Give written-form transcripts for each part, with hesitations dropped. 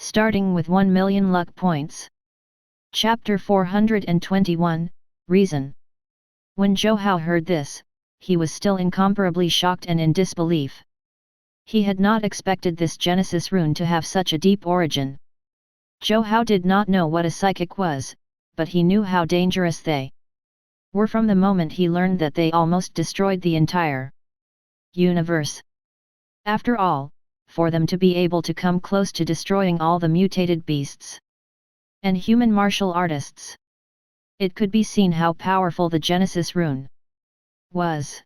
starting with 1 million luck points. Chapter 421, Reason. When Zhou Hao heard this, he was still incomparably shocked and in disbelief. He had not expected this Genesis Rune to have such a deep origin. Zhou Hao did not know what a psychic was, but he knew how dangerous they were from the moment he learned that they almost destroyed the entire universe. After all, for them to be able to come close to destroying all the mutated beasts and human martial artists, it could be seen how powerful the Genesis Rune was.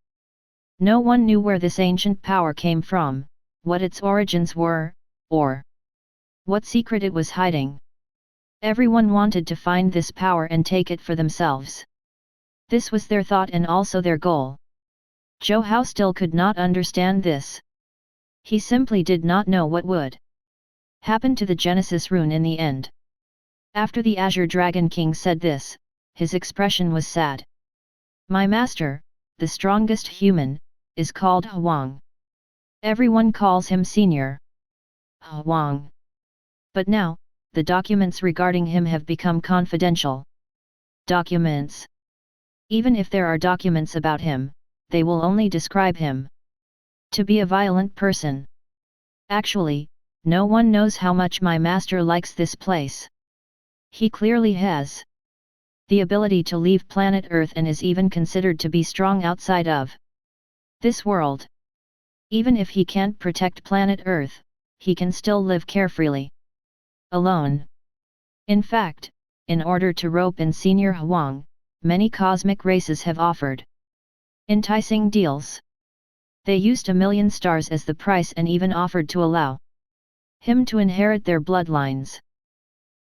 No one knew where this ancient power came from, what its origins were, or what secret it was hiding. Everyone wanted to find this power and take it for themselves. This was their thought and also their goal. Zhou Hao still could not understand this. He simply did not know what would happen to the Genesis Rune in the end. After the Azure Dragon King said this, his expression was sad. My master, the strongest human, is called Huang. Everyone calls him Senior Huang. But now, the documents regarding him have become confidential documents. Even if there are documents about him, they will only describe him to be a violent person. Actually, no one knows how much my master likes this place. He clearly has the ability to leave planet Earth and is even considered to be strong outside of this world. Even if he can't protect planet Earth, he can still live carefreely alone. In fact, in order to rope in Senior Huang, many cosmic races have offered enticing deals. They used 1 million stars as the price and even offered to allow him to inherit their bloodlines.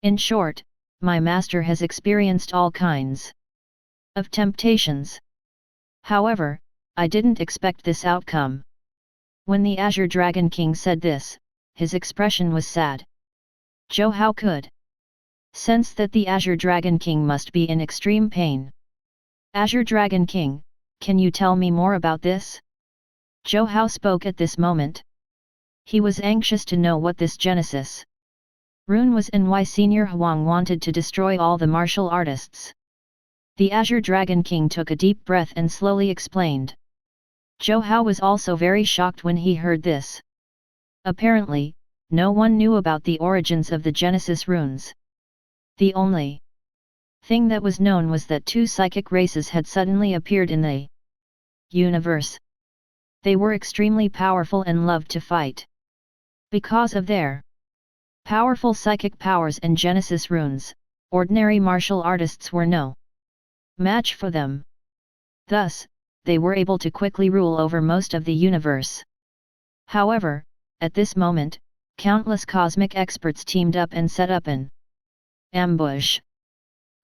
In short, my master has experienced all kinds of temptations. However, I didn't expect this outcome. When the Azure Dragon King said this, his expression was sad. Zhou Hao could sense that the Azure Dragon King must be in extreme pain. Azure Dragon King, can you tell me more about this? Zhou Hao spoke at this moment. He was anxious to know what this Genesis Rune was and why Senior Huang wanted to destroy all the martial artists. The Azure Dragon King took a deep breath and slowly explained. Zhou Hao was also very shocked when he heard this. Apparently, no one knew about the origins of the Genesis Runes. The only thing that was known was that 2 psychic races had suddenly appeared in the universe. They were extremely powerful and loved to fight. Because of their powerful psychic powers and Genesis Runes, ordinary martial artists were no match for them. Thus, they were able to quickly rule over most of the universe. However, at this moment, countless cosmic experts teamed up and set up an ambush.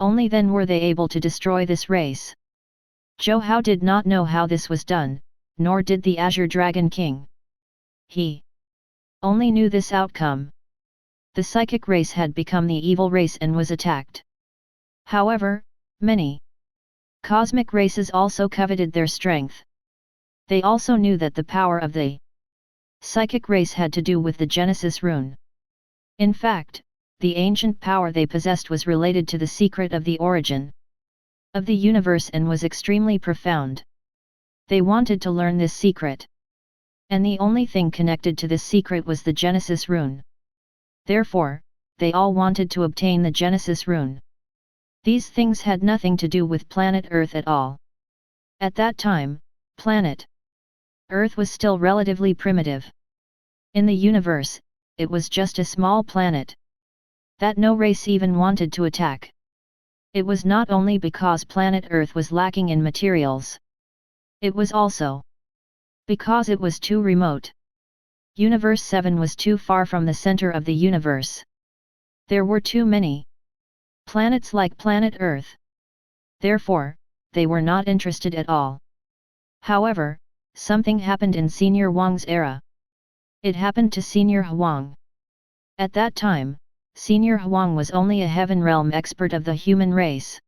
Only then were they able to destroy this race. Zhou Hao did not know how this was done, nor did the Azure Dragon King. He only knew this outcome. The psychic race had become the evil race and was attacked. However, many cosmic races also coveted their strength. They also knew that the power of the psychic race had to do with the Genesis Rune. In fact, the ancient power they possessed was related to the secret of the origin of the universe and was extremely profound. They wanted to learn this secret. And the only thing connected to this secret was the Genesis Rune. Therefore, they all wanted to obtain the Genesis Rune. These things had nothing to do with planet Earth at all. At that time, planet Earth was still relatively primitive. In the universe, it was just a small planet that no race even wanted to attack. It was not only because planet Earth was lacking in materials. It was also because it was too remote. Universe 7 was too far from the center of the universe. There were too many planets like planet Earth. Therefore, they were not interested at all. However, something happened in Senior Huang's era. It happened to Senior Huang. At that time, Senior Huang was only a heaven realm expert of the human race.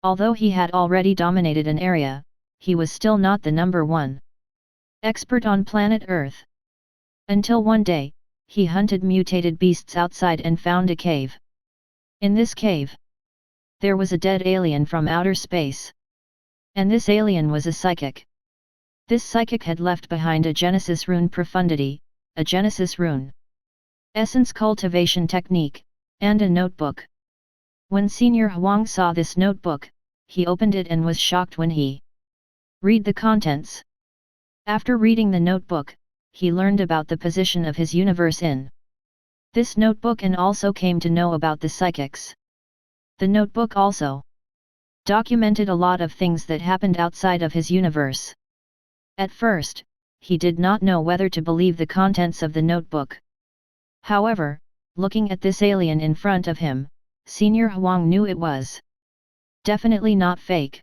Although he had already dominated an area, he was still not the #1 expert on planet Earth. Until one day, he hunted mutated beasts outside and found a cave. In this cave, there was a dead alien from outer space. And this alien was a psychic. This psychic had left behind a Genesis Rune profundity, a Genesis Rune essence cultivation technique, and a notebook. When Senior Huang saw this notebook, he opened it and was shocked when he read the contents. After reading the notebook, he learned about the position of his universe in this notebook and also came to know about the psychics. The notebook also documented a lot of things that happened outside of his universe. At first, he did not know whether to believe the contents of the notebook. However, looking at this alien in front of him, Senior Huang knew it was definitely not fake.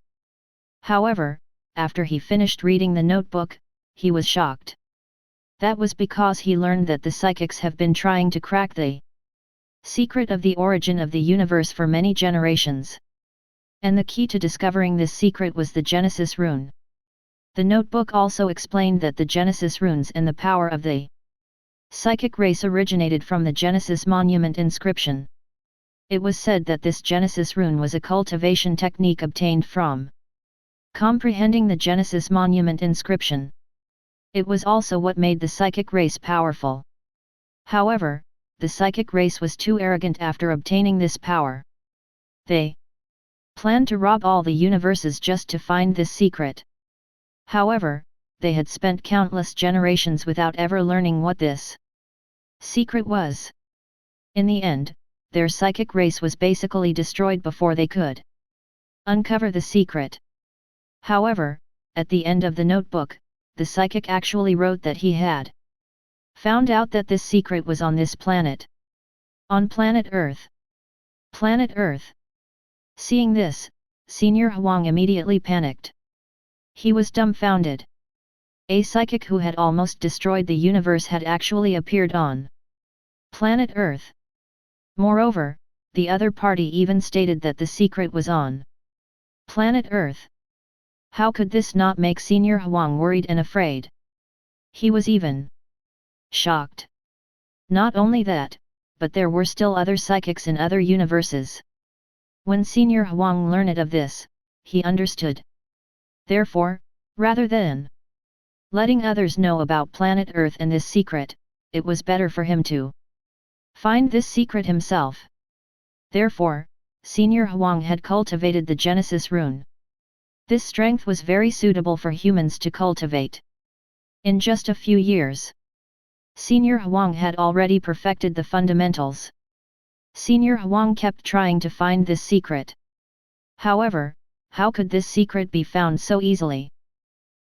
However, after he finished reading the notebook, he was shocked. That was because he learned that the psychics have been trying to crack the secret of the origin of the universe for many generations. And the key to discovering this secret was the Genesis Rune. The notebook also explained that the Genesis Runes and the power of the psychic race originated from the Genesis Monument inscription. It was said that this Genesis Rune was a cultivation technique obtained from comprehending the Genesis Monument inscription. It was also what made the psychic race powerful. However, the psychic race was too arrogant after obtaining this power. They planned to rob all the universes just to find this secret. However, they had spent countless generations without ever learning what this secret was. In the end, their psychic race was basically destroyed before they could uncover the secret. However, at the end of the notebook, the psychic actually wrote that he had found out that this secret was on this planet. On planet Earth. Planet Earth. Seeing this, Senior Huang immediately panicked. He was dumbfounded. A psychic who had almost destroyed the universe had actually appeared on planet Earth. Moreover, the other party even stated that the secret was on planet Earth. How could this not make Senior Huang worried and afraid? He was even shocked. Not only that, but there were still other psychics in other universes. When Senior Huang learned of this, he understood. Therefore, rather than letting others know about planet Earth and this secret, it was better for him to find this secret himself. Therefore, Senior Huang had cultivated the Genesis Rune. This strength was very suitable for humans to cultivate. In just a few years, Senior Huang had already perfected the fundamentals. Senior Huang kept trying to find this secret. However, how could this secret be found so easily?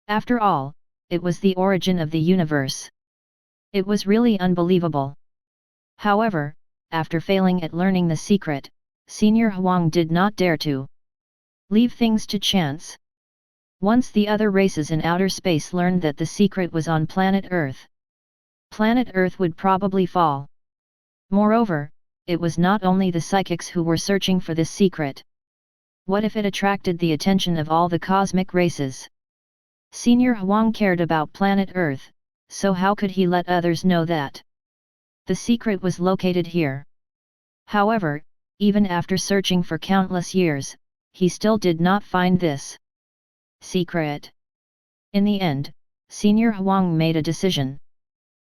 After all, it was the origin of the universe. It was really unbelievable. However, after failing at learning the secret, Senior Huang did not dare to leave things to chance. Once the other races in outer space learned that the secret was on planet Earth, planet Earth would probably fall. Moreover, it was not only the psychics who were searching for this secret. What if it attracted the attention of all the cosmic races? Senior Huang cared about planet Earth, so how could he let others know that the secret was located here? However, even after searching for countless years, he still did not find this secret. In the end, Senior Huang made a decision.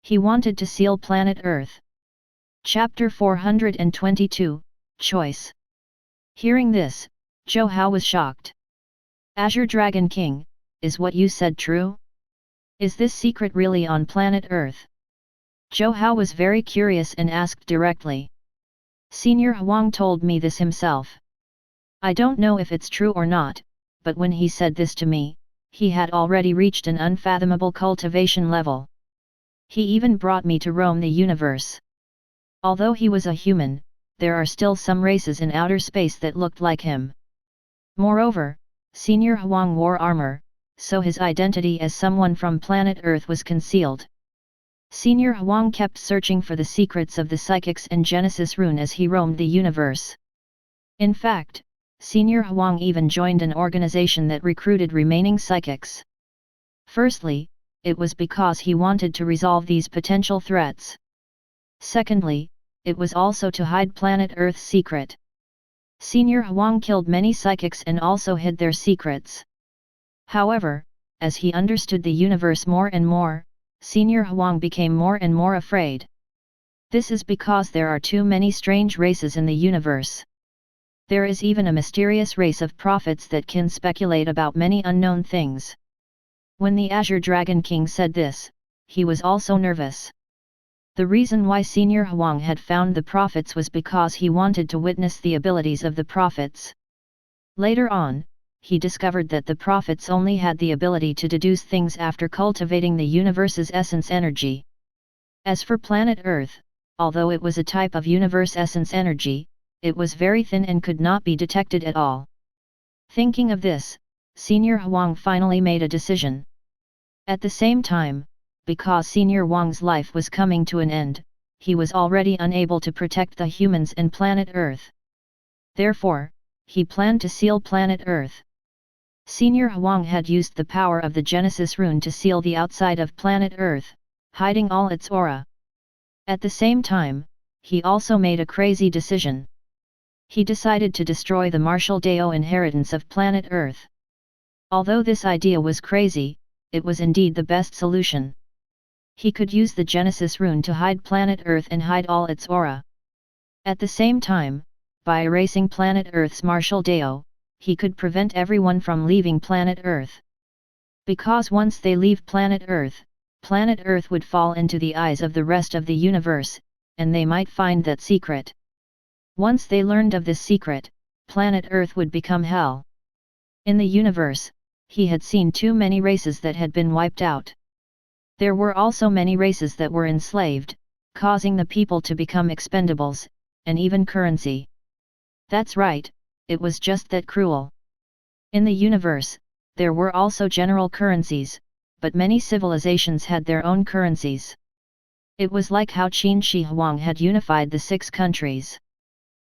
He wanted to seal planet Earth. Chapter 422, Choice. Hearing this, Zhou Hao was shocked. Azure Dragon King, is what you said true? Is this secret really on planet Earth? Zhou Hao was very curious and asked directly. Senior Huang told me this himself. I don't know if it's true or not, but when he said this to me, he had already reached an unfathomable cultivation level. He even brought me to roam the universe. Although he was a human, there are still some races in outer space that looked like him. Moreover, Senior Huang wore armor, so his identity as someone from planet Earth was concealed. Senior Huang kept searching for the secrets of the psychics and Genesis Rune as he roamed the universe. In fact, Senior Huang even joined an organization that recruited remaining psychics. Firstly, it was because he wanted to resolve these potential threats. Secondly, it was also to hide planet Earth's secret. Senior Huang killed many psychics and also hid their secrets. However, as he understood the universe more and more, Senior Huang became more and more afraid. This is because there are too many strange races in the universe. There is even a mysterious race of prophets that can speculate about many unknown things. When the Azure Dragon King said this, he was also nervous. The reason why Senior Huang had found the prophets was because he wanted to witness the abilities of the prophets. Later on, he discovered that the prophets only had the ability to deduce things after cultivating the universe's essence energy. As for planet Earth, although it was a type of universe essence energy, it was very thin and could not be detected at all. Thinking of this, Senior Huang finally made a decision. At the same time, because Senior Huang's life was coming to an end, he was already unable to protect the humans and planet Earth. Therefore, he planned to seal planet Earth. Senior Huang had used the power of the Genesis Rune to seal the outside of planet Earth, hiding all its aura. At the same time, he also made a crazy decision. He decided to destroy the Martial Deo inheritance of planet Earth. Although this idea was crazy, it was indeed the best solution. He could use the Genesis Rune to hide planet Earth and hide all its aura. At the same time, by erasing planet Earth's Martial Deo, he could prevent everyone from leaving planet Earth. Because once they leave planet Earth would fall into the eyes of the rest of the universe, and they might find that secret. Once they learned of this secret, planet Earth would become hell. In the universe, he had seen too many races that had been wiped out. There were also many races that were enslaved, causing the people to become expendables, and even currency. That's right, it was just that cruel. In the universe, there were also general currencies, but many civilizations had their own currencies. It was like how Qin Shi Huang had unified the 6 countries.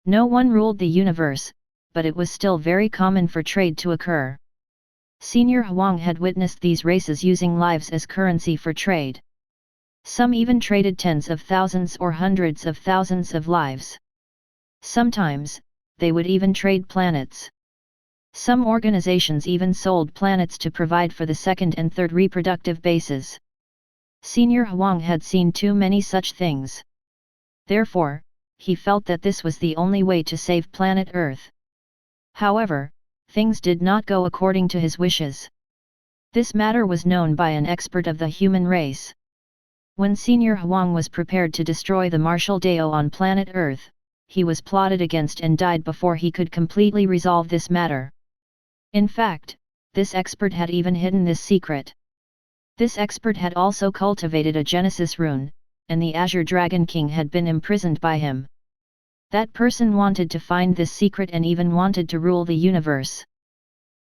No one ruled the universe, but it was still very common for trade to occur. Senior Huang had witnessed these races using lives as currency for trade. Some even traded tens of thousands or hundreds of thousands of lives. Sometimes, they would even trade planets. Some organizations even sold planets to provide for the second and third reproductive bases. Senior Huang had seen too many such things. Therefore, he felt that this was the only way to save planet Earth. However, things did not go according to his wishes. This matter was known by an expert of the human race. When Senior Huang was prepared to destroy the Martial Deo on planet Earth, he was plotted against and died before he could completely resolve this matter. In fact, this expert had even hidden this secret. This expert had also cultivated a Genesis Rune, and the Azure Dragon King had been imprisoned by him. That person wanted to find this secret and even wanted to rule the universe.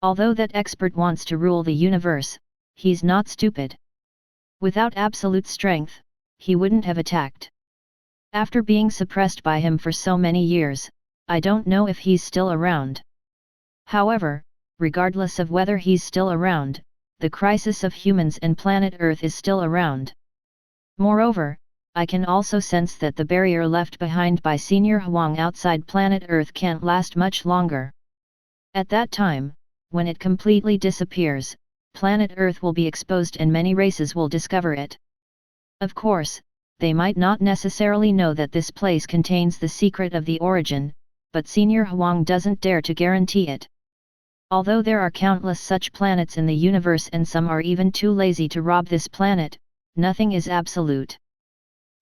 Although that expert wants to rule the universe, he's not stupid. Without absolute strength, he wouldn't have attacked. After being suppressed by him for so many years, I don't know if he's still around. However, regardless of whether he's still around, the crisis of humans and planet Earth is still around. Moreover, I can also sense that the barrier left behind by Senior Huang outside planet Earth can't last much longer. At that time, when it completely disappears, planet Earth will be exposed and many races will discover it. Of course, they might not necessarily know that this place contains the secret of the origin, but Senior Huang doesn't dare to guarantee it. Although there are countless such planets in the universe and some are even too lazy to rob this planet, nothing is absolute.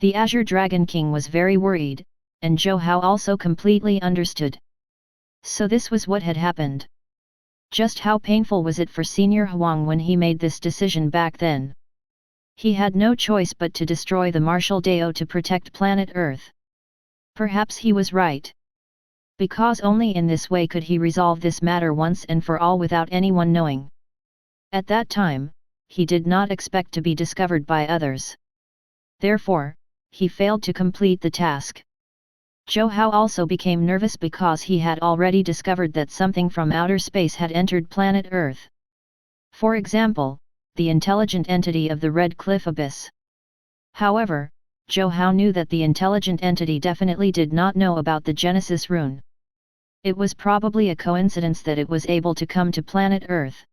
The Azure Dragon King was very worried, and Zhou Hao also completely understood. So this was what had happened. Just how painful was it for Senior Huang when he made this decision back then? He had no choice but to destroy the Martial Deo to protect planet Earth. Perhaps he was right. Because only in this way could he resolve this matter once and for all without anyone knowing. At that time, he did not expect to be discovered by others. Therefore, he failed to complete the task. Zhou Hao also became nervous because he had already discovered that something from outer space had entered planet Earth. For example, the intelligent entity of the Red Cliff Abyss. However, Zhou Hao knew that the intelligent entity definitely did not know about the Genesis Rune. It was probably a coincidence that it was able to come to planet Earth.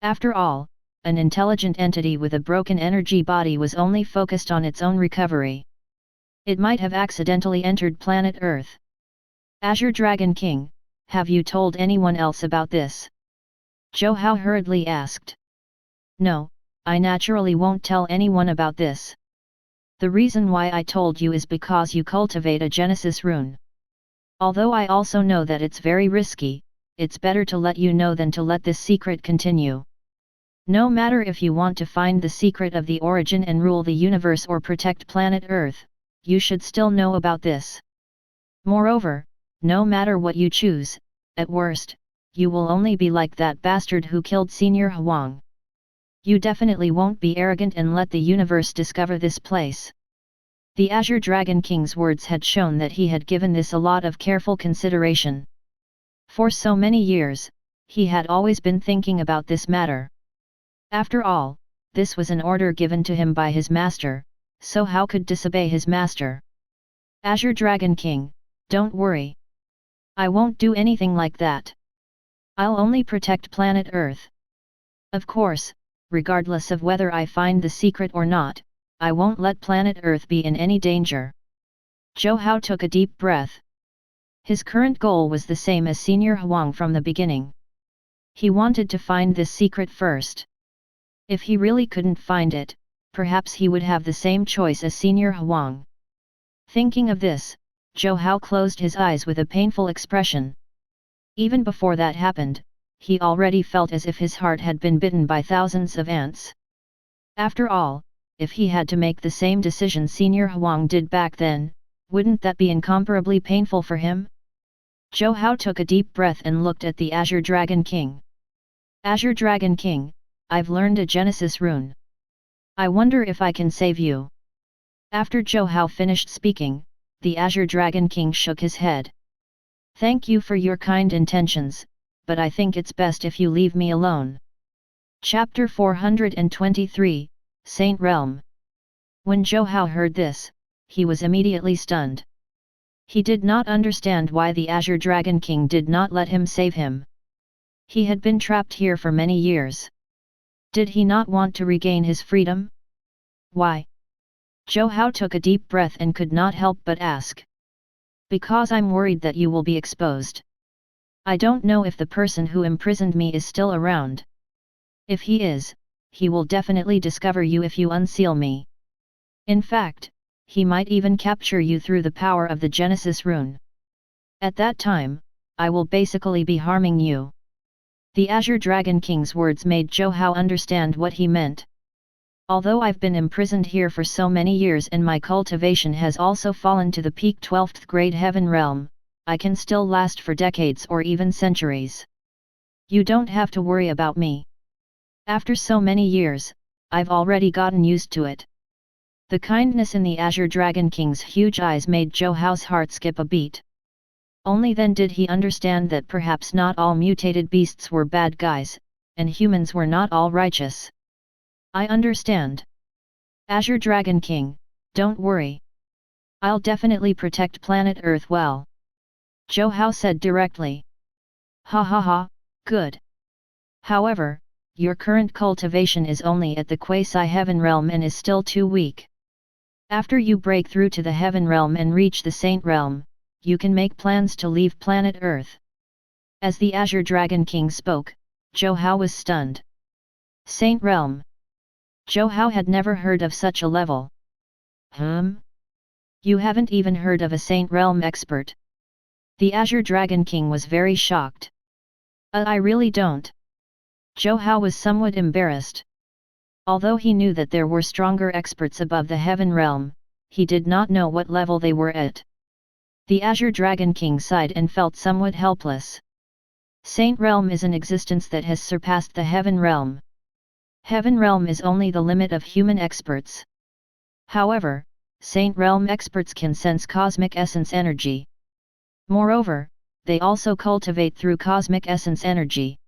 After all, an intelligent entity with a broken energy body was only focused on its own recovery. It might have accidentally entered planet Earth. Azure Dragon King, have you told anyone else about this? Zhou Hao hurriedly asked. No, I naturally won't tell anyone about this. The reason why I told you is because you cultivate a Genesis Rune. Although I also know that it's very risky, it's better to let you know than to let this secret continue. No matter if you want to find the secret of the origin and rule the universe or protect planet Earth, you should still know about this. Moreover, no matter what you choose, at worst, you will only be like that bastard who killed Senior Huang. You definitely won't be arrogant and let the universe discover this place. The Azure Dragon King's words had shown that he had given this a lot of careful consideration. For so many years, he had always been thinking about this matter. After all, this was an order given to him by his master, so how could disobey his master? Azure Dragon King, don't worry. I won't do anything like that. I'll only protect planet Earth. Of course, regardless of whether I find the secret or not, I won't let planet Earth be in any danger. Zhou Hao took a deep breath. His current goal was the same as Senior Huang from the beginning. He wanted to find this secret first. If he really couldn't find it, perhaps he would have the same choice as Senior Huang. Thinking of this, Zhou Hao closed his eyes with a painful expression. Even before that happened, he already felt as if his heart had been bitten by thousands of ants. After all, if he had to make the same decision Senior Huang did back then, wouldn't that be incomparably painful for him? Zhou Hao took a deep breath and looked at the Azure Dragon King. Azure Dragon King, I've learned a Genesis Rune. I wonder if I can save you. After Zhou Hao finished speaking, the Azure Dragon King shook his head. Thank you for your kind intentions, but I think it's best if you leave me alone. Chapter 423, Saint Realm. When Zhou Hao heard this, he was immediately stunned. He did not understand why the Azure Dragon King did not let him save him. He had been trapped here for many years. Did he not want to regain his freedom? Why? Zhou Hao took a deep breath and could not help but ask. Because I'm worried that you will be exposed. I don't know if the person who imprisoned me is still around. If he is, he will definitely discover you if you unseal me. In fact, he might even capture you through the power of the Genesis Rune. At that time, I will basically be harming you. The Azure Dragon King's words made Zhou Hao understand what he meant. Although I've been imprisoned here for so many years and my cultivation has also fallen to the peak 12th grade heaven realm, I can still last for decades or even centuries. You don't have to worry about me. After so many years, I've already gotten used to it. The kindness in the Azure Dragon King's huge eyes made Zhou Hao's heart skip a beat. Only then did he understand that perhaps not all mutated beasts were bad guys, and humans were not all righteous. I understand. Azure Dragon King, don't worry. I'll definitely protect planet Earth well. Zhou Hao said directly. Ha ha ha, good. However, your current cultivation is only at the quasi-heaven realm and is still too weak. After you break through to the heaven realm and reach the saint realm, you can make plans to leave planet Earth. As the Azure Dragon King spoke, Zhou Hao was stunned. Saint realm. Zhou Hao had never heard of such a level. You haven't even heard of a Saint Realm expert? The Azure Dragon King was very shocked. I really don't. Zhou Hao was somewhat embarrassed. Although he knew that there were stronger experts above the Heaven Realm, he did not know what level they were at. The Azure Dragon King sighed and felt somewhat helpless. Saint Realm is an existence that has surpassed the Heaven Realm. Heaven Realm is only the limit of human experts. However, Saint Realm experts can sense cosmic essence energy. Moreover, they also cultivate through cosmic essence energy.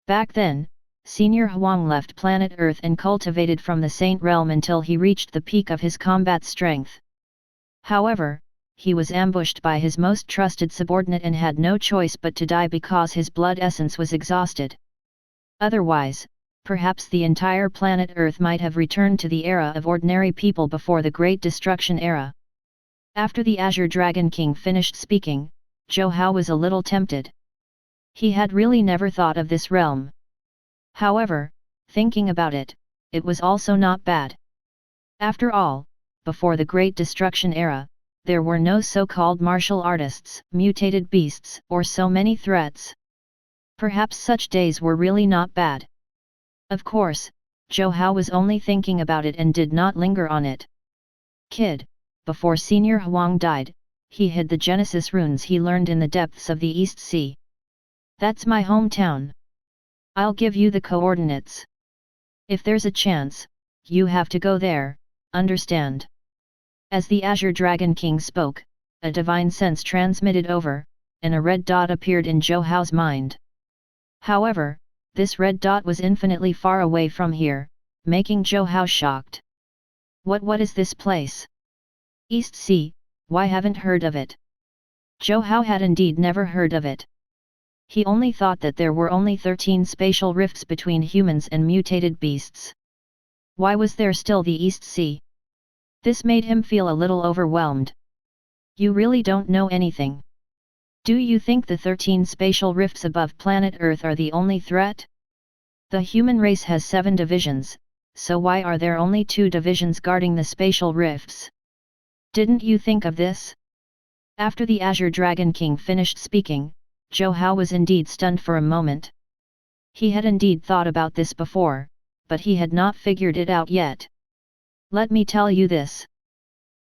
Back then, Senior Huang left planet Earth and cultivated from the Saint Realm until he reached the peak of his combat strength. However, he was ambushed by his most trusted subordinate and had no choice but to die because his blood essence was exhausted. Otherwise, perhaps the entire planet Earth might have returned to the era of ordinary people before the Great Destruction era. After the Azure Dragon King finished speaking, Zhou Hao was a little tempted. He had really never thought of this realm. However, thinking about it, it was also not bad. After all, before the Great Destruction era, there were no so-called martial artists, mutated beasts, or so many threats. Perhaps such days were really not bad. Of course, Zhou Hao was only thinking about it and did not linger on it. Kid, before Senior Huang died, he hid the Genesis runes he learned in the depths of the East Sea. That's my hometown. I'll give you the coordinates. If there's a chance, you have to go there, understand? As the Azure Dragon King spoke, a divine sense transmitted over, and a red dot appeared in Zhou Hao's mind. However, this red dot was infinitely far away from here, making Zhou Hao shocked. What is this place? East Sea, why haven't heard of it? Zhou Hao had indeed never heard of it. He only thought that there were only 13 spatial rifts between humans and mutated beasts. Why was there still the East Sea? This made him feel a little overwhelmed. You really don't know anything. Do you think the 13 spatial rifts above planet Earth are the only threat? The human race has 7 divisions, so why are there only 2 divisions guarding the spatial rifts? Didn't you think of this? After the Azure Dragon King finished speaking, Zhou Hao was indeed stunned for a moment. He had indeed thought about this before, but he had not figured it out yet. Let me tell you this.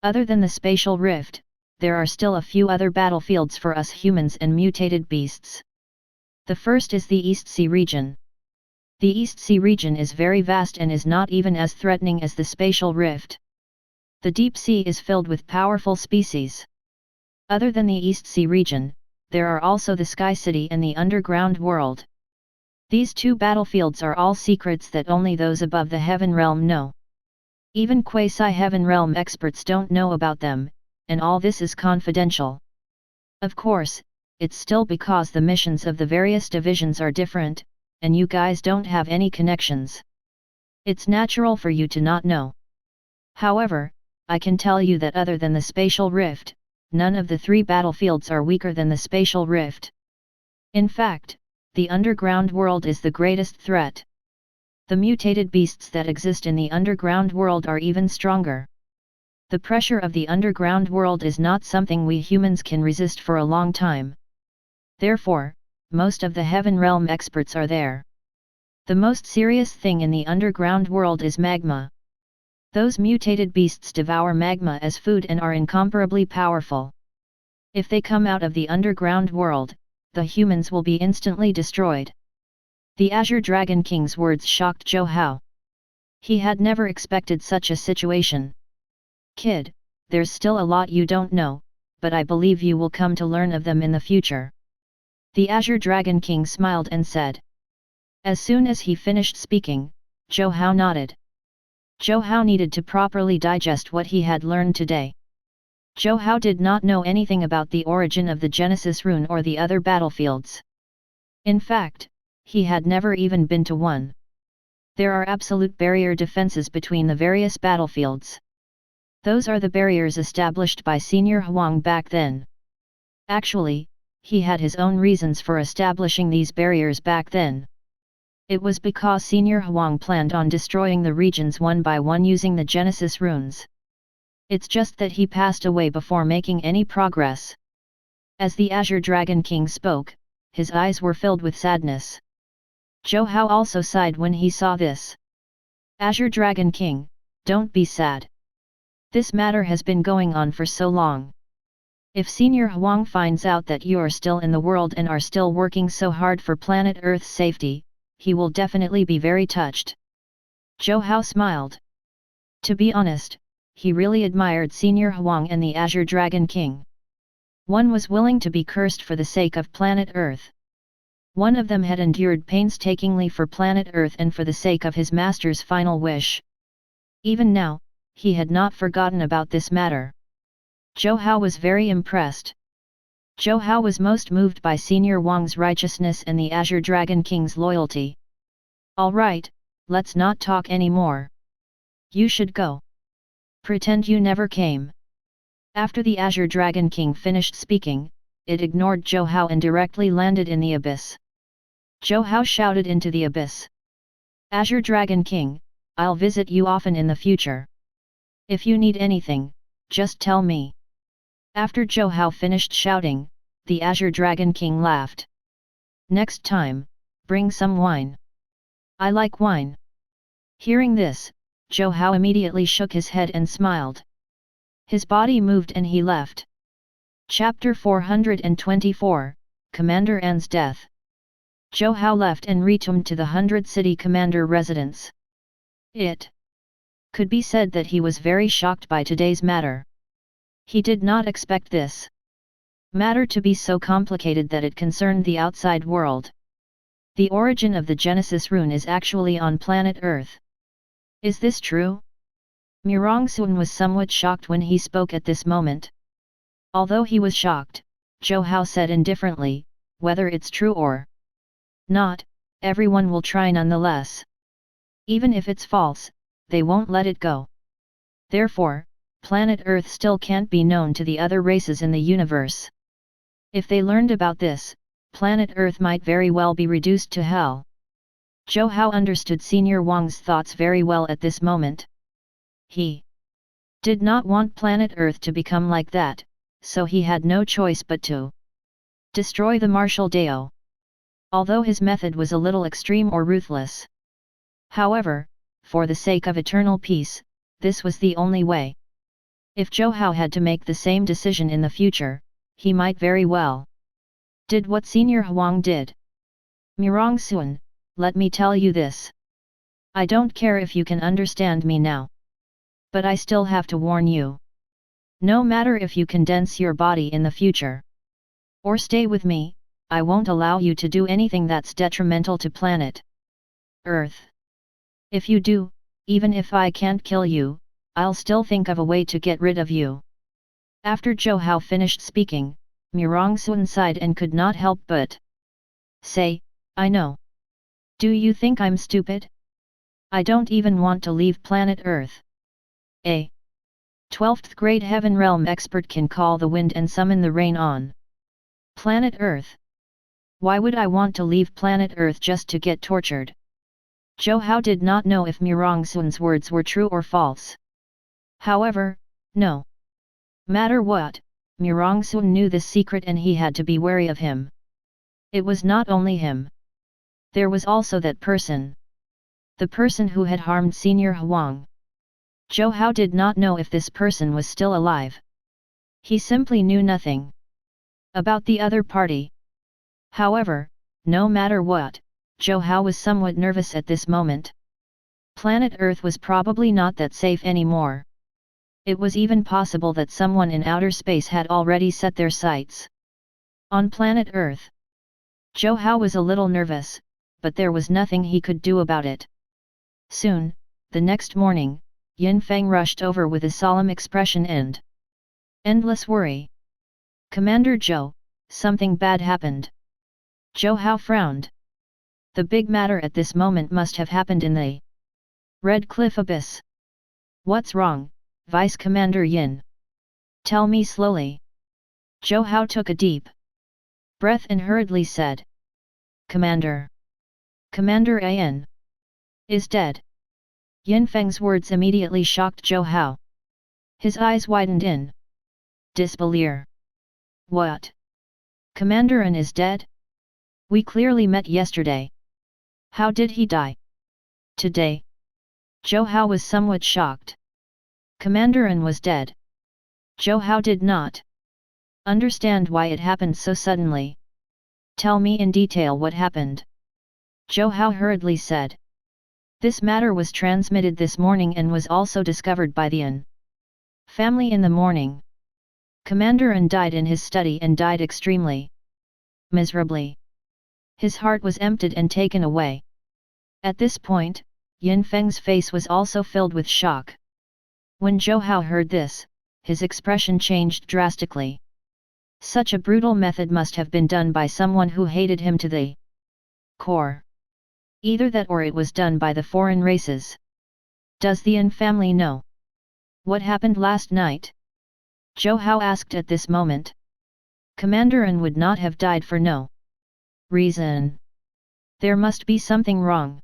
Other than the spatial rift, there are still a few other battlefields for us humans and mutated beasts. The first is the East Sea region. The East Sea region is very vast and is not even as threatening as the spatial rift. The deep sea is filled with powerful species. Other than the East Sea region, there are also the Sky City and the underground world. These 2 battlefields are all secrets that only those above the Heaven Realm know. Even quasi-Heaven Realm experts don't know about them, and all this is confidential. Of course, it's still because the missions of the various divisions are different, and you guys don't have any connections. It's natural for you to not know. However, I can tell you that other than the spatial rift, none of the 3 battlefields are weaker than the spatial rift. In fact, the underground world is the greatest threat. The mutated beasts that exist in the underground world are even stronger. The pressure of the underground world is not something we humans can resist for a long time. Therefore, most of the Heaven Realm experts are there. The most serious thing in the underground world is magma. Those mutated beasts devour magma as food and are incomparably powerful. If they come out of the underground world, the humans will be instantly destroyed. The Azure Dragon King's words shocked Zhou Hao. He had never expected such a situation. Kid, there's still a lot you don't know, but I believe you will come to learn of them in the future. The Azure Dragon King smiled and said. As soon as he finished speaking, Zhou Hao nodded. Zhou Hao needed to properly digest what he had learned today. Zhou Hao did not know anything about the origin of the Genesis Rune or the other battlefields. In fact, he had never even been to one. There are absolute barrier defenses between the various battlefields. Those are the barriers established by Senior Huang back then. Actually, he had his own reasons for establishing these barriers back then. It was because Senior Huang planned on destroying the regions one by one using the Genesis runes. It's just that he passed away before making any progress. As the Azure Dragon King spoke, his eyes were filled with sadness. Zhou Hao also sighed when he saw this. Azure Dragon King, don't be sad. This matter has been going on for so long. If Senior Huang finds out that you are still in the world and are still working so hard for planet Earth's safety, he will definitely be very touched. Zhou Hao smiled. To be honest, he really admired Senior Huang and the Azure Dragon King. One was willing to be cursed for the sake of planet Earth. One of them had endured painstakingly for planet Earth and for the sake of his master's final wish. Even now, he had not forgotten about this matter. Zhou Hao was very impressed. Zhou Hao was most moved by Senior Huang's righteousness and the Azure Dragon King's loyalty. All right, let's not talk anymore. You should go. Pretend you never came. After the Azure Dragon King finished speaking, it ignored Zhou Hao and directly landed in the abyss. Zhou Hao shouted into the abyss. Azure Dragon King, I'll visit you often in the future. If you need anything, just tell me. After Zhou Hao finished shouting, the Azure Dragon King laughed. Next time, bring some wine. I like wine. Hearing this, Zhou Hao immediately shook his head and smiled. His body moved and he left. Chapter 424, Commander An's Death. Zhou Hao left and returned to the 100 City Commander residence. It could be said that he was very shocked by today's matter. He did not expect this matter to be so complicated that it concerned the outside world. The origin of the Genesis Rune is actually on planet Earth. Is this true? Su was somewhat shocked when he spoke at this moment. Although he was shocked, Zhou Hao said indifferently, whether it's true or not, everyone will try nonetheless. Even if it's false, they won't let it go. Therefore, planet Earth still can't be known to the other races in the universe. If they learned about this, planet Earth might very well be reduced to hell. Zhou Hao understood Senior Huang's thoughts very well at this moment. He did not want planet Earth to become like that, so he had no choice but to destroy the martial Dao. Although his method was a little extreme or ruthless. However, for the sake of eternal peace, this was the only way. If Zhou Hao had to make the same decision in the future, he might very well did what Senior Huang did. Su, let me tell you this. I don't care if you can understand me now. But I still have to warn you. No matter if you condense your body in the future or stay with me, I won't allow you to do anything that's detrimental to planet Earth. If you do, even if I can't kill you, I'll still think of a way to get rid of you. After Zhou Hao finished speaking, Su sighed and could not help but say, I know. Do you think I'm stupid? I don't even want to leave planet Earth. A 12th grade heaven realm expert can call the wind and summon the rain on planet Earth. Why would I want to leave planet Earth just to get tortured? Zhou Hao did not know if Su's words were true or false. However, no matter what, Su knew this secret and he had to be wary of him. It was not only him. There was also that person. The person who had harmed Senior Huang. Zhou Hao did not know if this person was still alive. He simply knew nothing about the other party. However, no matter what, Zhou Hao was somewhat nervous at this moment. Planet Earth was probably not that safe anymore. It was even possible that someone in outer space had already set their sights on planet Earth. Zhou Hao was a little nervous, but there was nothing he could do about it. Soon, the next morning, Yin Feng rushed over with a solemn expression and endless worry. Commander Zhou, something bad happened. Zhou Hao frowned. The big matter at this moment must have happened in the Red Cliff Abyss. What's wrong, Vice Commander Yin? Tell me slowly. Zhou Hao took a deep breath and hurriedly said. Commander An is dead. Yin Feng's words immediately shocked Zhou Hao. His eyes widened in disbelief. What? Commander An is dead? We clearly met yesterday. How did he die today? Zhou Hao was somewhat shocked. Commander An was dead. Zhou Hao did not understand why it happened so suddenly. Tell me in detail what happened. Zhou Hao hurriedly said. This matter was transmitted this morning and was also discovered by the An family in the morning. Commander An died in his study and died extremely miserably. His heart was emptied and taken away. At this point, Yin Feng's face was also filled with shock. When Zhou Hao heard this, his expression changed drastically. Such a brutal method must have been done by someone who hated him to the core. Either that or it was done by the foreign races. Does the Yin family know what happened last night? Zhou Hao asked at this moment. Commander An would not have died for no reason. There must be something wrong.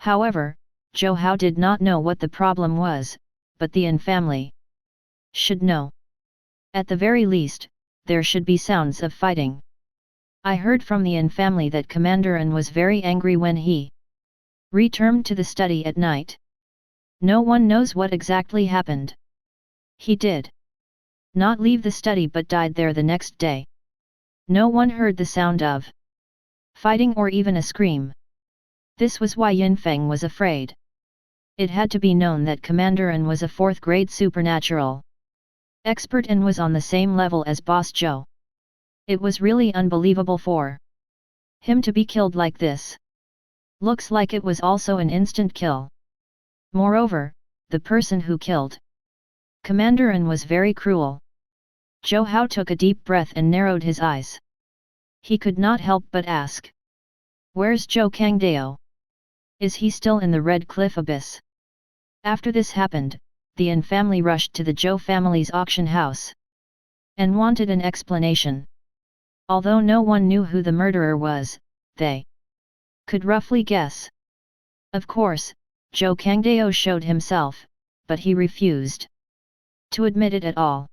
However, Zhou Hao did not know what the problem was, but the Yin family should know. At the very least, there should be sounds of fighting. I heard from the Yin family that Commander An was very angry when he returned to the study at night. No one knows what exactly happened. He did not leave the study but died there the next day. No one heard the sound of fighting or even a scream. This was why Yin Feng was afraid. It had to be known that Commander An was a 4th grade supernatural expert and was on the same level as Boss Zhou. It was really unbelievable for him to be killed like this. Looks like it was also an instant kill. Moreover, the person who killed Commander An was very cruel. Zhou Hao took a deep breath and narrowed his eyes. He could not help but ask. Where's Zhou Kangdao? Is he still in the Red Cliff Abyss? After this happened, the Yin family rushed to the Zhou family's auction house and wanted an explanation. Although no one knew who the murderer was, they could roughly guess. Of course, Zhou Kangdao showed himself, but he refused to admit it at all.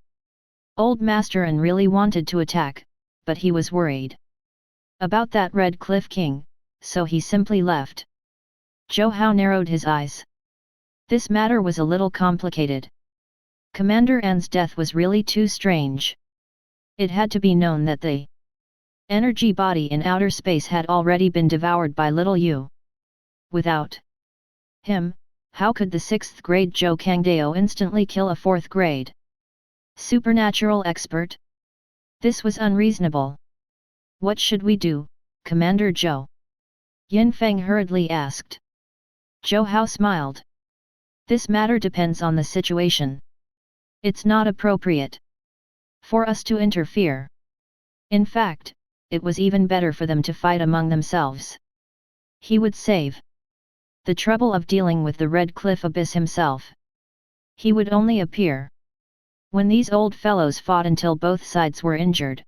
Old Master An really wanted to attack, but he was worried about that Red Cliff King, so he simply left. Zhou Hao narrowed his eyes. This matter was a little complicated. Commander An's death was really too strange. It had to be known that the energy body in outer space had already been devoured by little Yu. Without him, how could the 6th grade Zhou Kangdao instantly kill a 4th grade supernatural expert? This was unreasonable. What should we do, Commander Zhou? Yin Feng hurriedly asked. Zhou Hao smiled. This matter depends on the situation. It's not appropriate for us to interfere. In fact, it was even better for them to fight among themselves. He would save the trouble of dealing with the Red Cliff Abyss himself. He would only appear when these old fellows fought until both sides were injured.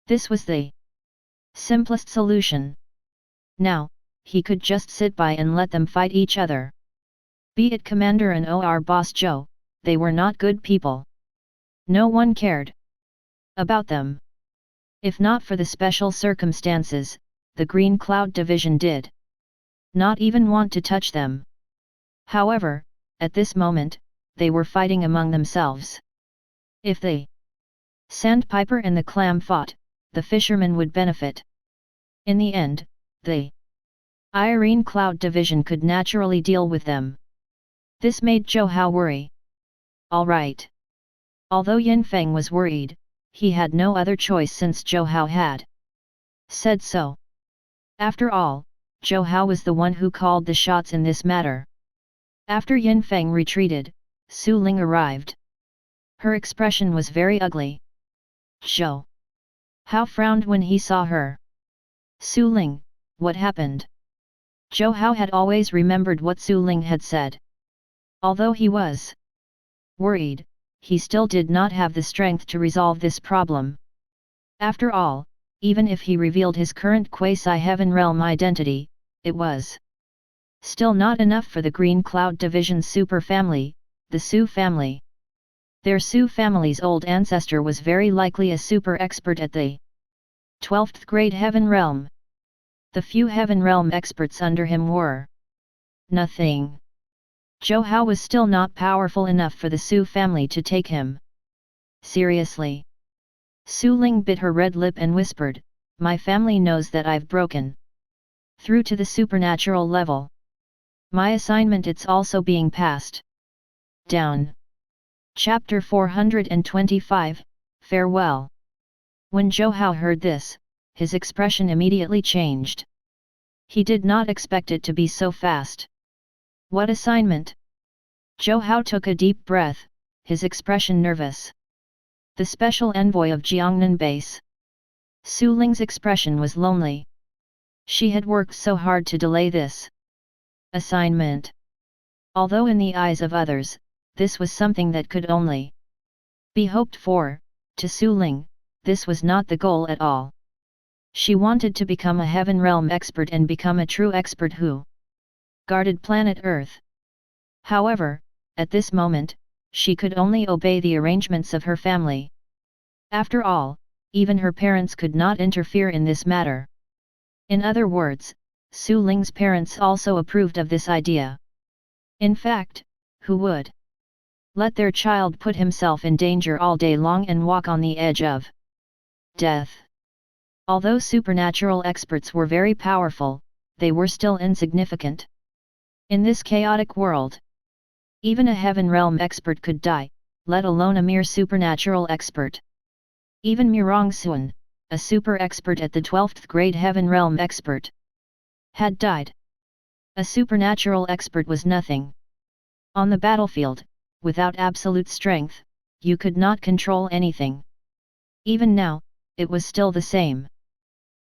This was the simplest solution. Now, he could just sit by and let them fight each other. Be it Commander and or Boss Zhou, they were not good people. No one cared about them. If not for the special circumstances, the Green Cloud Division did not even want to touch them. However, at this moment, they were fighting among themselves. If the Sandpiper and the Clam fought, the fishermen would benefit. In the end, the Irene Cloud Division could naturally deal with them. This made Zhou Hao worry. Alright. Although Yin Feng was worried, he had no other choice since Zhou Hao had said so. After all, Zhou Hao was the one who called the shots in this matter. After Yin Feng retreated, Suling arrived. Her expression was very ugly. Zhou Hao frowned when he saw her. Suling, what happened? Zhou Hao had always remembered what Suling had said. Although he was worried, he still did not have the strength to resolve this problem. After all, even if he revealed his current quasi-heaven realm identity, it was still not enough for the Green Cloud Division's superfamily, the Su family. Their Su family's old ancestor was very likely a super expert at the 12th grade heaven realm. The few heaven realm experts under him were nothing. Zhou Hao was still not powerful enough for the Su family to take him seriously. Suling bit her red lip and whispered, "My family knows that I've broken through to the supernatural level. My assignment it's also being passed down." Chapter 425, Farewell. When Zhou Hao heard this, his expression immediately changed. He did not expect it to be so fast. What assignment? Zhou Hao took a deep breath, his expression nervous. The special envoy of Jiangnan base. Suling's expression was lonely. She had worked so hard to delay this assignment. Although in the eyes of others, this was something that could only be hoped for, to Suling, this was not the goal at all. She wanted to become a heaven realm expert and become a true expert who guarded planet Earth. However, at this moment, she could only obey the arrangements of her family. After all, even her parents could not interfere in this matter. In other words, Suling's parents also approved of this idea. In fact, who would let their child put himself in danger all day long and walk on the edge of death? Although supernatural experts were very powerful, they were still insignificant. In this chaotic world, even a heaven realm expert could die, let alone a mere supernatural expert. Even Murong Sun, a super expert at the 12th grade heaven realm expert, had died. A supernatural expert was nothing. On the battlefield, without absolute strength, you could not control anything. Even now, it was still the same.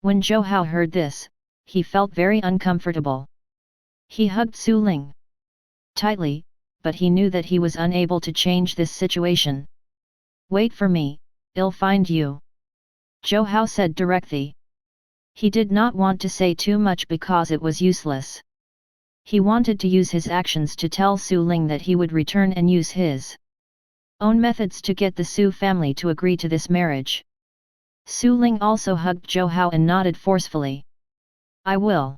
When Zhou Hao heard this, he felt very uncomfortable. He hugged Suling tightly, but he knew that he was unable to change this situation. Wait for me, I'll find you, Zhou Hao said directly. He did not want to say too much because it was useless. He wanted to use his actions to tell Suling that he would return and use his own methods to get the Su family to agree to this marriage. Suling also hugged Zhou Hao and nodded forcefully. I will.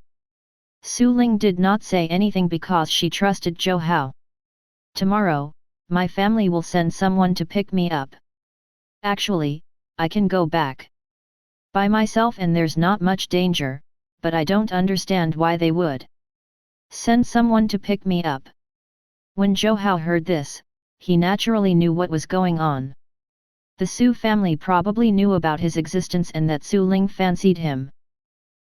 Suling did not say anything because she trusted Zhou Hao. Tomorrow, my family will send someone to pick me up. Actually, I can go back by myself and there's not much danger, but I don't understand why they would send someone to pick me up. When Zhou Hao heard this, he naturally knew what was going on. The Su family probably knew about his existence and that Suling fancied him.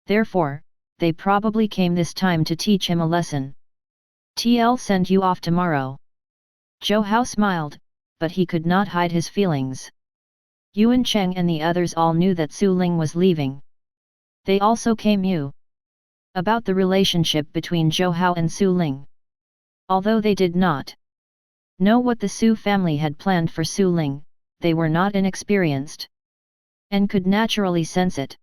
Therefore, they probably came this time to teach him a lesson. T'll send you off tomorrow. Zhou Hao smiled, but he could not hide his feelings. Yuan Chang and the others all knew that Suling was leaving. They also knew about the relationship between Zhou Hao and Suling. Although they did not know what the Su family had planned for Suling, they were not inexperienced and could naturally sense it.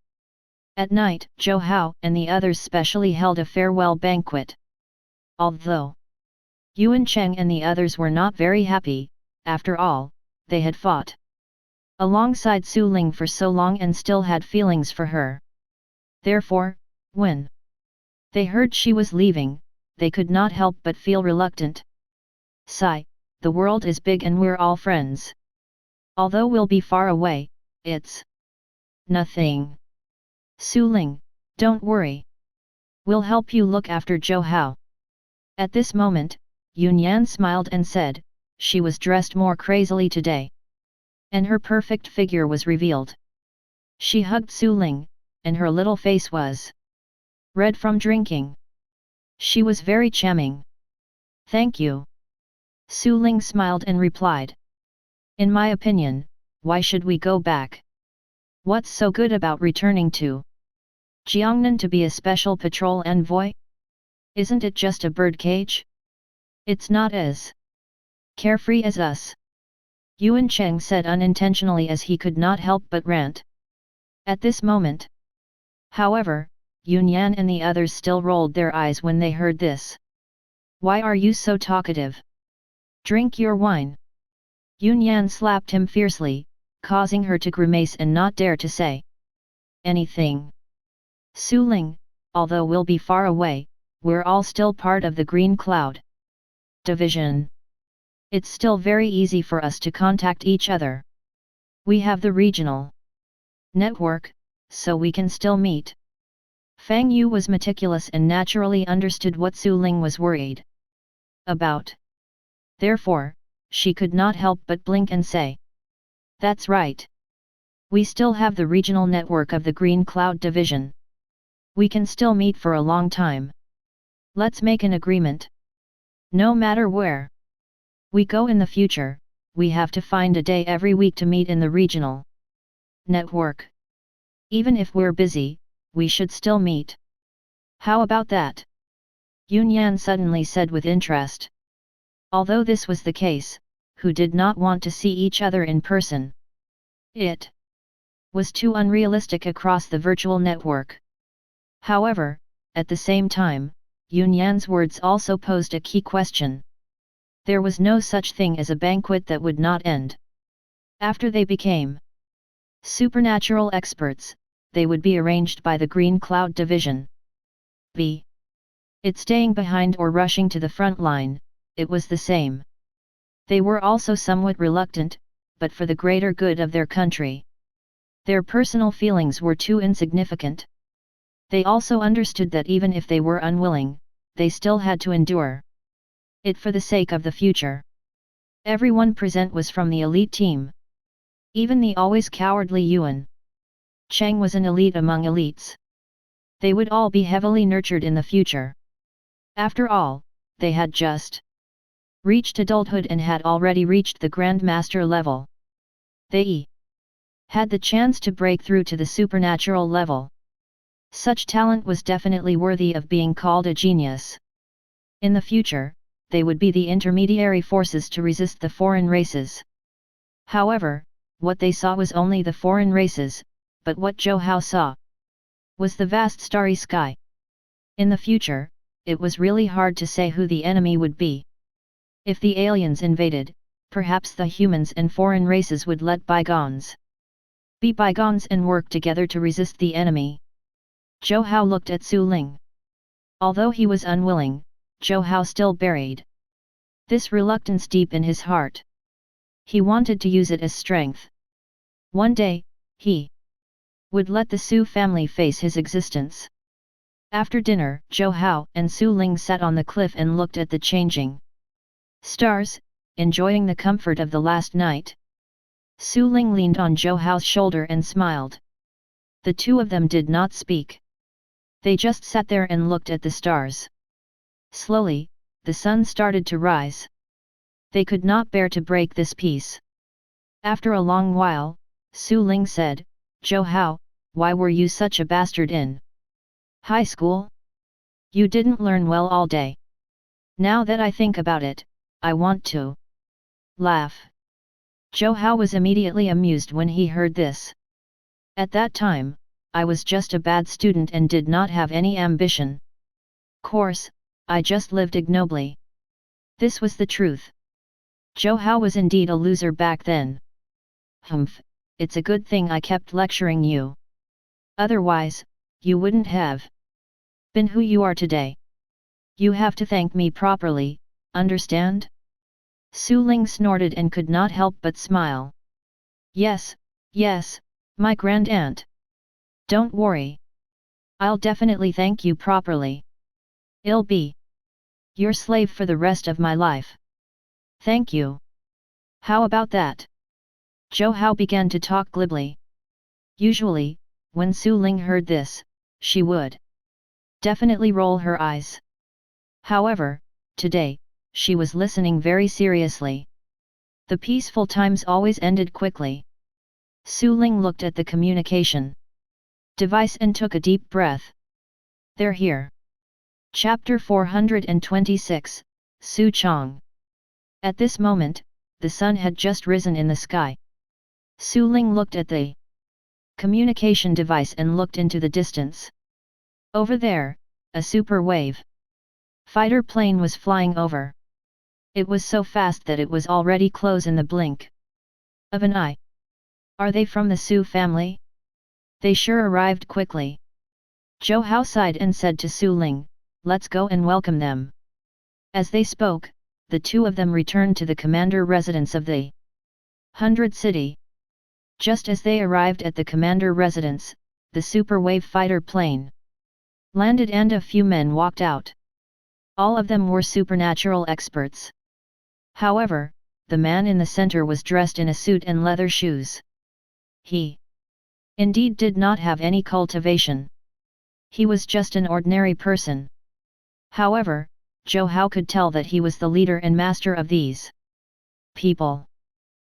At night, Zhou Hao and the others specially held a farewell banquet. Although Yuan Cheng and the others were not very happy, after all, they had fought alongside Suling for so long and still had feelings for her. Therefore, when they heard she was leaving, they could not help but feel reluctant. Sigh, the world is big and we're all friends. Although we'll be far away, it's nothing. Suling, don't worry. We'll help you look after Zhou Hao. At this moment, Yun Yan smiled and said, she was dressed more crazily today. And her perfect figure was revealed. She hugged Suling, and her little face was red from drinking. She was very charming. Thank you. Suling smiled and replied. In my opinion, why should we go back? What's so good about returning to Jiangnan to be a special patrol envoy? Isn't it just a birdcage? It's not as carefree as us. Yuan Cheng said unintentionally as he could not help but rant. At this moment, however, Yun Yan and the others still rolled their eyes when they heard this. Why are you so talkative? Drink your wine. Yun Yan slapped him fiercely, causing her to grimace and not dare to say anything. Suling, although we'll be far away, we're all still part of the Green Cloud Division. It's still very easy for us to contact each other. We have the regional network, so we can still meet. Fang Yu was meticulous and naturally understood what Suling was worried about. Therefore, she could not help but blink and say, that's right. We still have the regional network of the Green Cloud Division. We can still meet for a long time. Let's make an agreement. No matter where we go in the future, we have to find a day every week to meet in the regional network. Even if we're busy, we should still meet. How about that? Yunyan suddenly said with interest. Although this was the case, who did not want to see each other in person? It was too unrealistic across the virtual network. However, at the same time, Yunyan's words also posed a key question. There was no such thing as a banquet that would not end. After they became supernatural experts, they would be arranged by the Green Cloud Division. Be it staying behind or rushing to the front line, it was the same. They were also somewhat reluctant, but for the greater good of their country. Their personal feelings were too insignificant. They also understood that even if they were unwilling, they still had to endure it for the sake of the future. Everyone present was from the elite team. Even the always cowardly Yuan Chang was an elite among elites. They would all be heavily nurtured in the future. After all, they had just reached adulthood and had already reached the Grandmaster level. They had the chance to break through to the supernatural level. Such talent was definitely worthy of being called a genius. In the future, they would be the intermediary forces to resist the foreign races. However, what they saw was only the foreign races, but what Zhou Hao saw was the vast starry sky. In the future, it was really hard to say who the enemy would be. If the aliens invaded, perhaps the humans and foreign races would let bygones be bygones and work together to resist the enemy. Zhou Hao looked at Suling. Although he was unwilling, Zhou Hao still buried this reluctance deep in his heart. He wanted to use it as strength. One day, he would let the Su family face his existence. After dinner, Zhou Hao and Suling sat on the cliff and looked at the changing stars, enjoying the comfort of the last night. Suling leaned on Zhou Hao's shoulder and smiled. The two of them did not speak. They just sat there and looked at the stars. Slowly, the sun started to rise. They could not bear to break this peace. After a long while, Suling said, "Zhou Hao, why were you such a bastard in high school? You didn't learn well all day. Now that I think about it, I want to laugh." Zhou Hao was immediately amused when he heard this. At that time, I was just a bad student and did not have any ambition. Course, I just lived ignobly. This was the truth. Zhou Hao was indeed a loser back then. Humph, it's a good thing I kept lecturing you. Otherwise, you wouldn't have been who you are today. You have to thank me properly, understand? Suling snorted and could not help but smile. Yes, yes, my grand aunt. Don't worry. I'll definitely thank you properly. I'll be your slave for the rest of my life. Thank you. How about that? Zhou Hao began to talk glibly. Usually, when Suling heard this, she would definitely roll her eyes. However, today, she was listening very seriously. The peaceful times always ended quickly. Suling looked at the communication device and took a deep breath. They're here. Chapter 426, Su Chong. At this moment, the sun had just risen in the sky. Suling looked at the communication device and looked into the distance. Over there, a super wave fighter plane was flying over. It was so fast that it was already close in the blink of an eye. Are they from the Su family? They sure arrived quickly. Zhou Hao sighed and said to Suling, "Let's go and welcome them." As they spoke, the two of them returned to the commander residence of the 100 City. Just as they arrived at the commander residence, the super wave fighter plane landed and a few men walked out. All of them were supernatural experts. However, the man in the center was dressed in a suit and leather shoes. He indeed did not have any cultivation. He was just an ordinary person. However, Zhou Hao could tell that he was the leader and master of these people.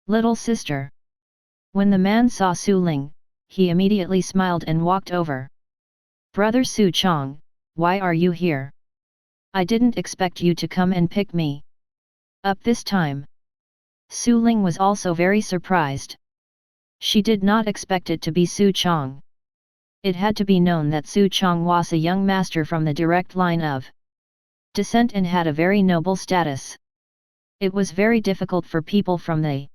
Little sister. When the man saw Suling, he immediately smiled and walked over. Brother Su Chong, why are you here? I didn't expect you to come and pick me up this time. Suling was also very surprised. She did not expect it to be Su Chong. It had to be known that Su Chong was a young master from the direct line of descent and had a very noble status. It was very difficult for people from the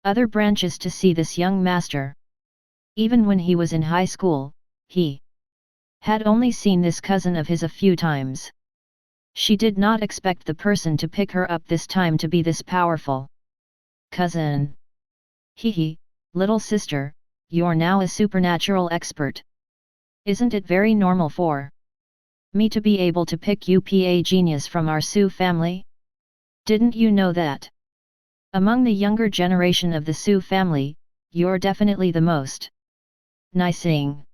other branches to see this young master. Even when he was in high school, he had only seen this cousin of his a few times. She did not expect the person to pick her up this time to be this powerful. Cousin. Hee, little sister, you're now a supernatural expert. Isn't it very normal for me to be able to pick up a genius from our Su family? Didn't you know that? Among the younger generation of the Su family, you're definitely the most nicing.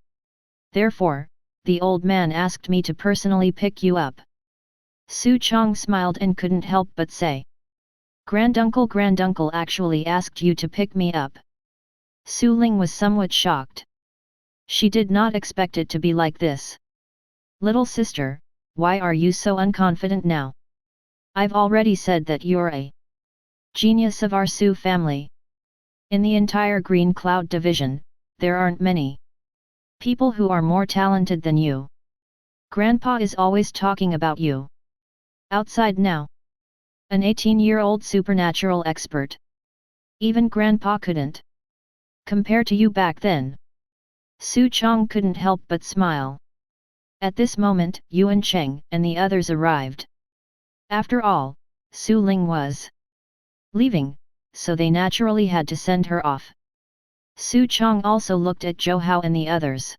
Therefore, the old man asked me to personally pick you up. Su Chong smiled and couldn't help but say. Granduncle actually asked you to pick me up. Suling was somewhat shocked. She did not expect it to be like this. Little sister, why are you so unconfident now? I've already said that you're a genius of our Su family. In the entire Green Cloud division, there aren't many people who are more talented than you. Grandpa is always talking about you. Outside now. An 18-year-old supernatural expert. Even Grandpa couldn't compare to you back then. Su Chong couldn't help but smile. At this moment, Yuan Cheng and the others arrived. After all, Suling was leaving, so they naturally had to send her off. Su Chong also looked at Zhou Hao and the others.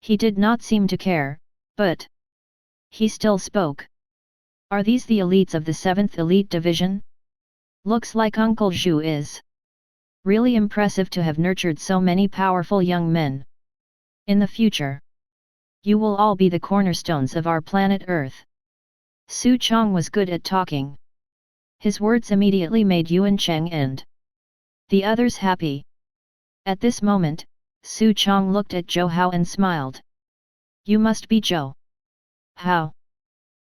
He did not seem to care, but he still spoke. Are these the elites of the 7th Elite Division? Looks like Uncle Zhu is really impressive to have nurtured so many powerful young men. In the future, you will all be the cornerstones of our planet Earth. Su Chong was good at talking. His words immediately made Yuan Cheng and the others happy. At this moment, Su Chong looked at Zhou Hao and smiled. You must be Zhou Hao.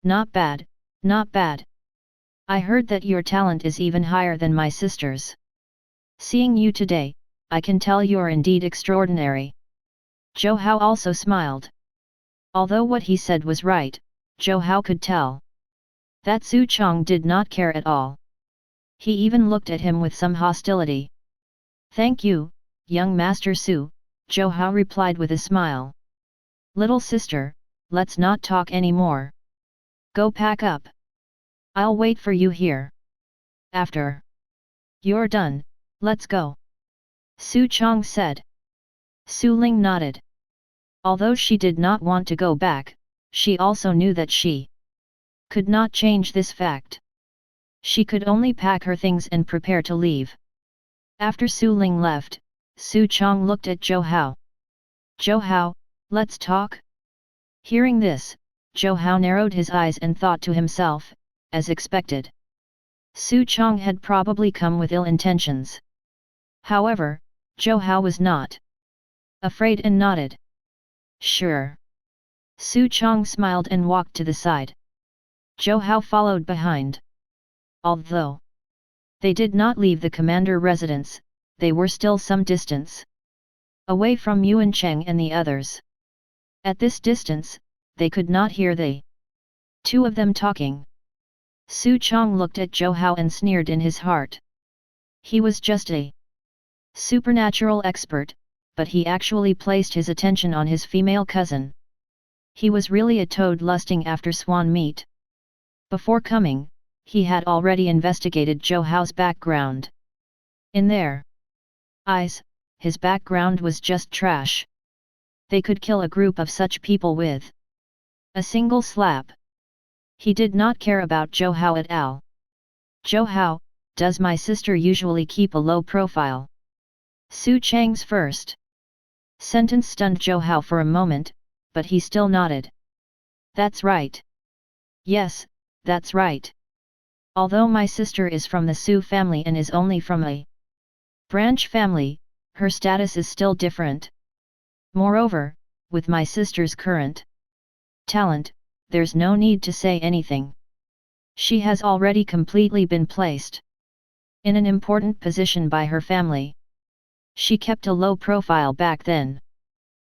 Not bad, not bad. I heard that your talent is even higher than my sister's. Seeing you today, I can tell you're indeed extraordinary. Zhou Hao also smiled. Although what he said was right, Zhou Hao could tell that Su Chong did not care at all. He even looked at him with some hostility. Thank you, young Master Su, Zhou Hao replied with a smile. Little sister, let's not talk anymore. Go pack up. I'll wait for you here. After you're done, let's go. Su Chong said. Suling nodded. Although she did not want to go back, she also knew that she could not change this fact. She could only pack her things and prepare to leave. After Suling left, Su Chong looked at Zhou Hao. Zhou Hao, let's talk? Hearing this, Zhou Hao narrowed his eyes and thought to himself, as expected. Su Chong had probably come with ill intentions. However, Zhou Hao was not afraid and nodded. Sure. Su Chong smiled and walked to the side. Zhou Hao followed behind. Although they did not leave the commander residence, they were still some distance away from Yuan Cheng and the others. At this distance, they could not hear the two of them talking. Su Chong looked at Zhou Hao and sneered in his heart. He was just a supernatural expert, but he actually placed his attention on his female cousin. He was really a toad lusting after swan meat. Before coming, he had already investigated Zhou Hao's background. In their eyes, his background was just trash. They could kill a group of such people with a single slap. He did not care about Zhou Hao at all. Zhou Hao, does my sister usually keep a low profile? Su Chang's first Sentence stunned Zhou Hao for a moment, but he still nodded. That's right. Yes, that's right. Although my sister is from the Su family and is only from a branch family, her status is still different. Moreover, with my sister's current talent, there's no need to say anything. She has already completely been placed in an important position by her family. She kept a low profile back then,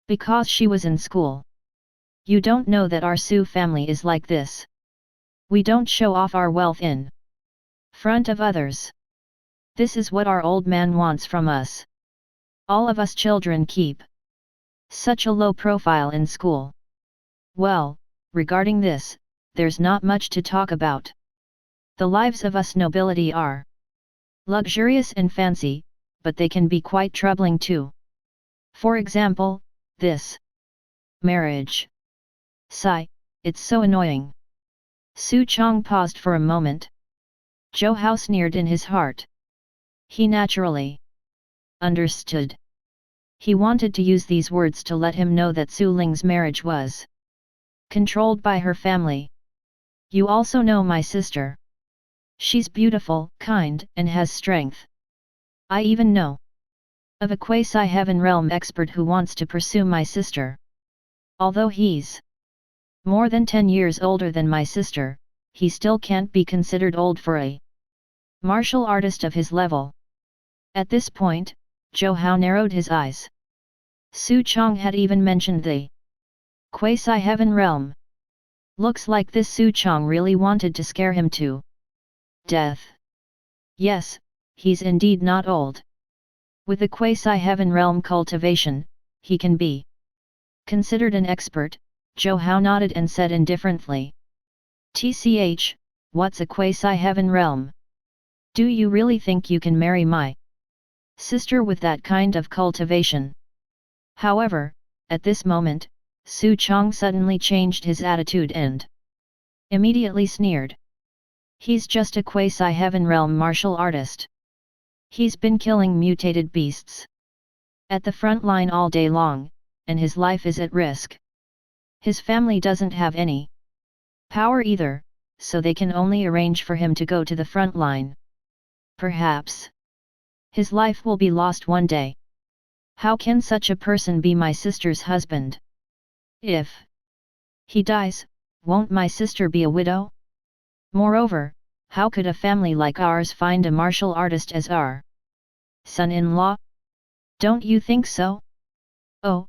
because she was in school. You don't know that our Su family is like this. We don't show off our wealth in front of others. This is what our old man wants from us. All of us children keep such a low profile in school. Well, regarding this, there's not much to talk about. The lives of us nobility are luxurious and fancy, but they can be quite troubling too. For example, this marriage. Sigh, it's so annoying. Su Chong paused for a moment. Zhou Hao sneered in his heart. He naturally understood. He wanted to use these words to let him know that Suling's marriage was controlled by her family. You also know my sister. She's beautiful, kind, and has strength. I even know of a quasi-heaven realm expert who wants to pursue my sister. Although he's more than 10 years older than my sister, he still can't be considered old for a martial artist of his level. At this point, Zhou Hao narrowed his eyes. Su Chong had even mentioned the quasi-heaven realm. Looks like this Su Chong really wanted to scare him to death. Yes, he's indeed not old. With the quasi-heaven realm cultivation, he can be considered an expert. Zhou Hao nodded and said indifferently. TCH, what's a quasi-heaven realm? Do you really think you can marry my sister with that kind of cultivation? However, at this moment, Su Chong suddenly changed his attitude and immediately sneered. He's just a quasi-heaven realm martial artist. He's been killing mutated beasts at the front line all day long, and his life is at risk. His family doesn't have any power either, so they can only arrange for him to go to the front line. Perhaps his life will be lost one day. How can such a person be my sister's husband? If he dies, won't my sister be a widow? Moreover, how could a family like ours find a martial artist as our son-in-law? Don't you think so? Oh,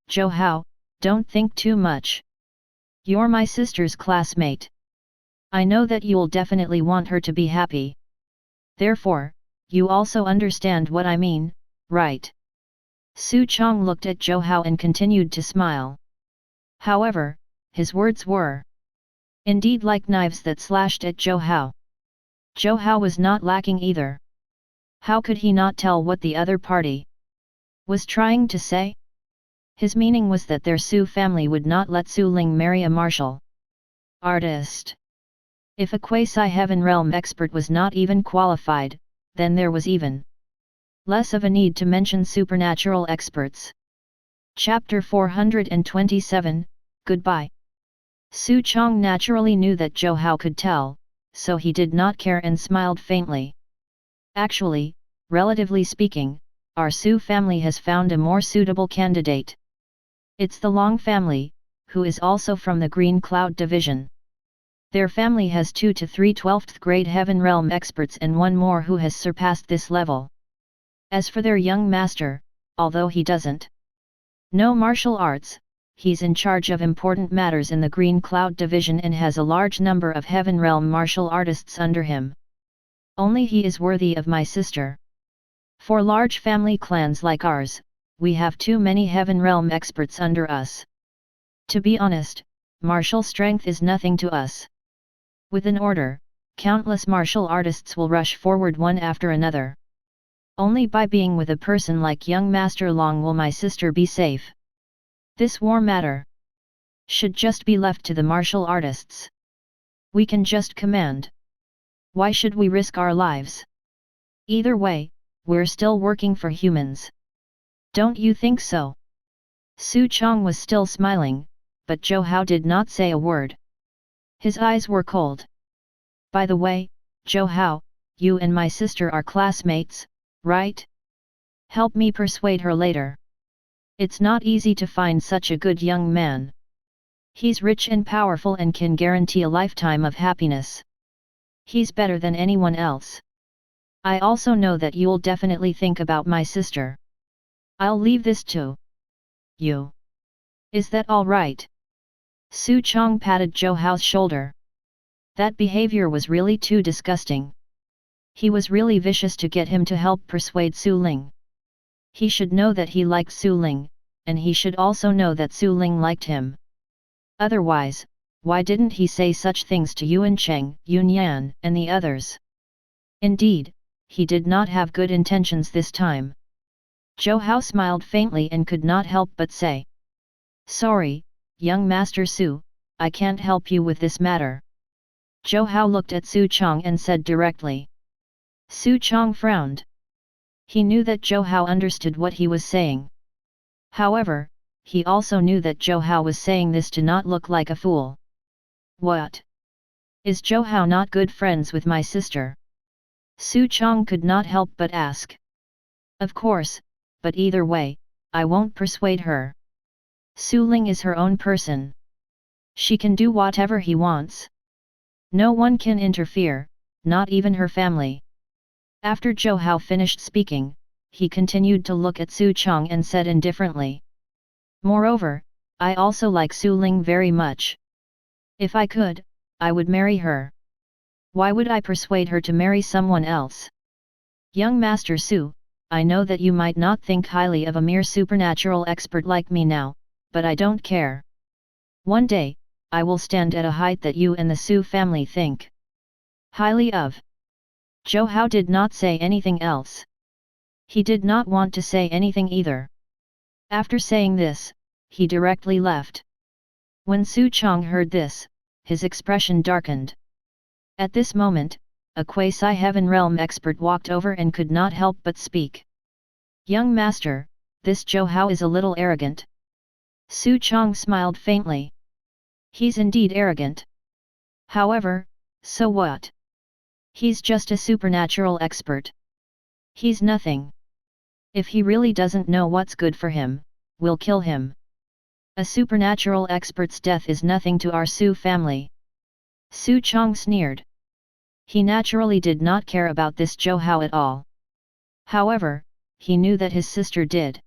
Zhou Hao, don't think too much. You're my sister's classmate. I know that you'll definitely want her to be happy. Therefore, you also understand what I mean, right? Su Chong looked at Zhou Hao and continued to smile. However, his words were indeed like knives that slashed at Zhou Hao. Zhou Hao was not lacking either. How could he not tell what the other party was trying to say? His meaning was that their Su family would not let Suling marry a martial artist. If a quasi-heaven realm expert was not even qualified, then there was even less of a need to mention supernatural experts. Chapter 427, Goodbye. Su Chong naturally knew that Zhou Hao could tell, so he did not care and smiled faintly. Actually, relatively speaking, our Su family has found a more suitable candidate. It's the Long family, who is also from the Green Cloud division. Their family has 2 to 3 12th grade Heaven Realm experts and one more who has surpassed this level. As for their young master, although he doesn't know martial arts, he's in charge of important matters in the Green Cloud division and has a large number of Heaven Realm martial artists under him. Only he is worthy of my sister. For large family clans like ours, we have too many Heaven Realm experts under us. To be honest, martial strength is nothing to us. With an order, countless martial artists will rush forward one after another. Only by being with a person like young Master Long will my sister be safe. This war matter should just be left to the martial artists. We can just command. Why should we risk our lives? Either way, we're still working for humans. Don't you think so? Su Chong was still smiling, but Zhou Hao did not say a word. His eyes were cold. By the way, Zhou Hao, you and my sister are classmates, right? Help me persuade her later. It's not easy to find such a good young man. He's rich and powerful and can guarantee a lifetime of happiness. He's better than anyone else. I also know that you'll definitely think about my sister. I'll leave this to you. Is that all right? Su Chong patted Zhou Hao's shoulder. That behavior was really too disgusting. He was really vicious to get him to help persuade Suling. He should know that he liked Suling, and he should also know that Suling liked him. Otherwise, why didn't he say such things to Yuan Cheng, Yun Yan, and the others? Indeed, he did not have good intentions this time. Zhou Hao smiled faintly and could not help but say, "Sorry, young Master Su, I can't help you with this matter." Zhou Hao looked at Su Chong and said directly. Su Chong frowned. He knew that Zhou Hao understood what he was saying. However, he also knew that Zhou Hao was saying this to not look like a fool. What? Is Zhou Hao not good friends with my sister? Su Chong could not help but ask. Of course, but either way, I won't persuade her. Suling is her own person. She can do whatever he wants. No one can interfere, not even her family. After Zhou Hao finished speaking, he continued to look at Su Chong and said indifferently. Moreover, I also like Suling very much. If I could, I would marry her. Why would I persuade her to marry someone else? Young Master Su, I know that you might not think highly of a mere supernatural expert like me now, but I don't care. One day, I will stand at a height that you and the Su family think highly of. Zhou Hao did not say anything else. He did not want to say anything either. After saying this, he directly left. When Su Chong heard this, his expression darkened. At this moment, a quasi-heaven realm expert walked over and could not help but speak. Young master, this Zhou Hao is a little arrogant. Su Chong smiled faintly. He's indeed arrogant. However, so what? He's just a supernatural expert. He's nothing. If he really doesn't know what's good for him, we'll kill him. A supernatural expert's death is nothing to our Su family. Su Chong sneered. He naturally did not care about this Zhou Hao at all. However, he knew that his sister did.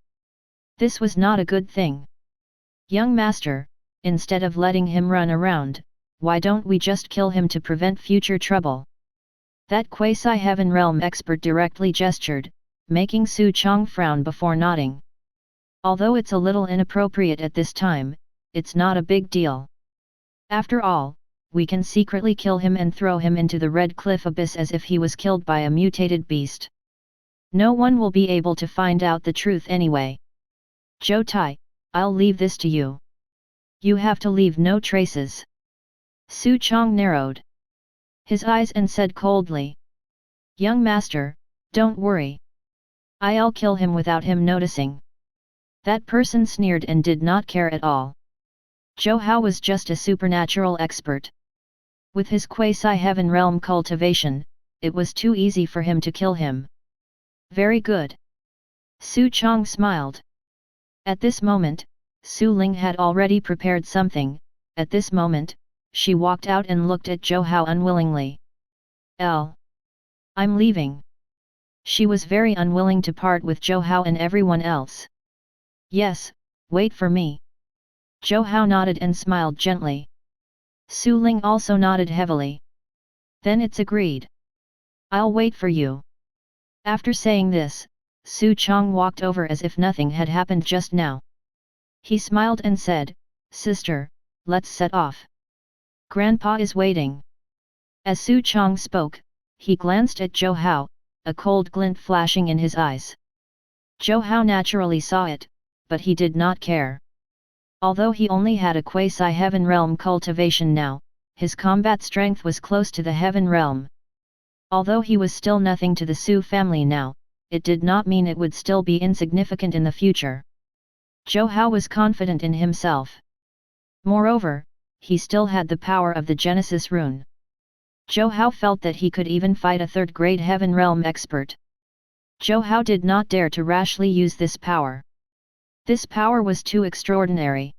This was not a good thing. Young master, instead of letting him run around, why don't we just kill him to prevent future trouble? That quasi-heaven realm expert directly gestured, making Su Chong frown before nodding. Although it's a little inappropriate at this time, it's not a big deal. After all, we can secretly kill him and throw him into the Red Cliff Abyss as if he was killed by a mutated beast. No one will be able to find out the truth anyway. Zhou Tai, I'll leave this to you. You have to leave no traces. Su Chong narrowed his eyes and said coldly. Young master, don't worry. I'll kill him without him noticing. That person sneered and did not care at all. Zhou Hao was just a supernatural expert. With his quasi-heaven realm cultivation, it was too easy for him to kill him. Very good. Su Chong smiled. At this moment, Suling had already prepared something. At this moment, she walked out and looked at Zhou Hao unwillingly. I'm leaving. She was very unwilling to part with Zhou Hao and everyone else. Yes, wait for me. Zhou Hao nodded and smiled gently. Suling also nodded heavily. Then it's agreed. I'll wait for you. After saying this, Su Chong walked over as if nothing had happened just now. He smiled and said, Sister, let's set off. Grandpa is waiting. As Su Chong spoke, he glanced at Zhou Hao, a cold glint flashing in his eyes. Zhou Hao naturally saw it, but he did not care. Although he only had a quasi-heaven realm cultivation now, his combat strength was close to the heaven realm. Although he was still nothing to the Su family now, it did not mean it would still be insignificant in the future. Zhou Hao was confident in himself. Moreover, he still had the power of the Genesis Rune. Zhou Hao felt that he could even fight a third-grade Heaven Realm expert. Zhou Hao did not dare to rashly use this power. This power was too extraordinary.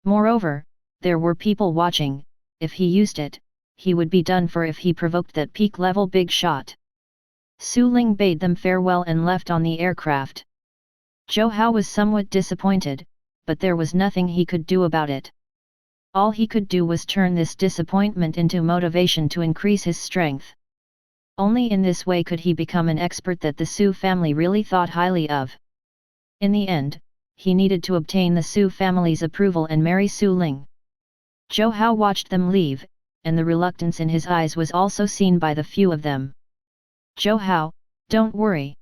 Moreover, there were people watching. If he used it, he would be done for if he provoked that peak-level big shot. Suling bade them farewell and left on the aircraft. Zhou Hao was somewhat disappointed, but there was nothing he could do about it. All he could do was turn this disappointment into motivation to increase his strength. Only in this way could he become an expert that the Su family really thought highly of. In the end, he needed to obtain the Su family's approval and marry Suling. Zhou Hao watched them leave, and the reluctance in his eyes was also seen by the few of them. Zhou Hao, don't worry.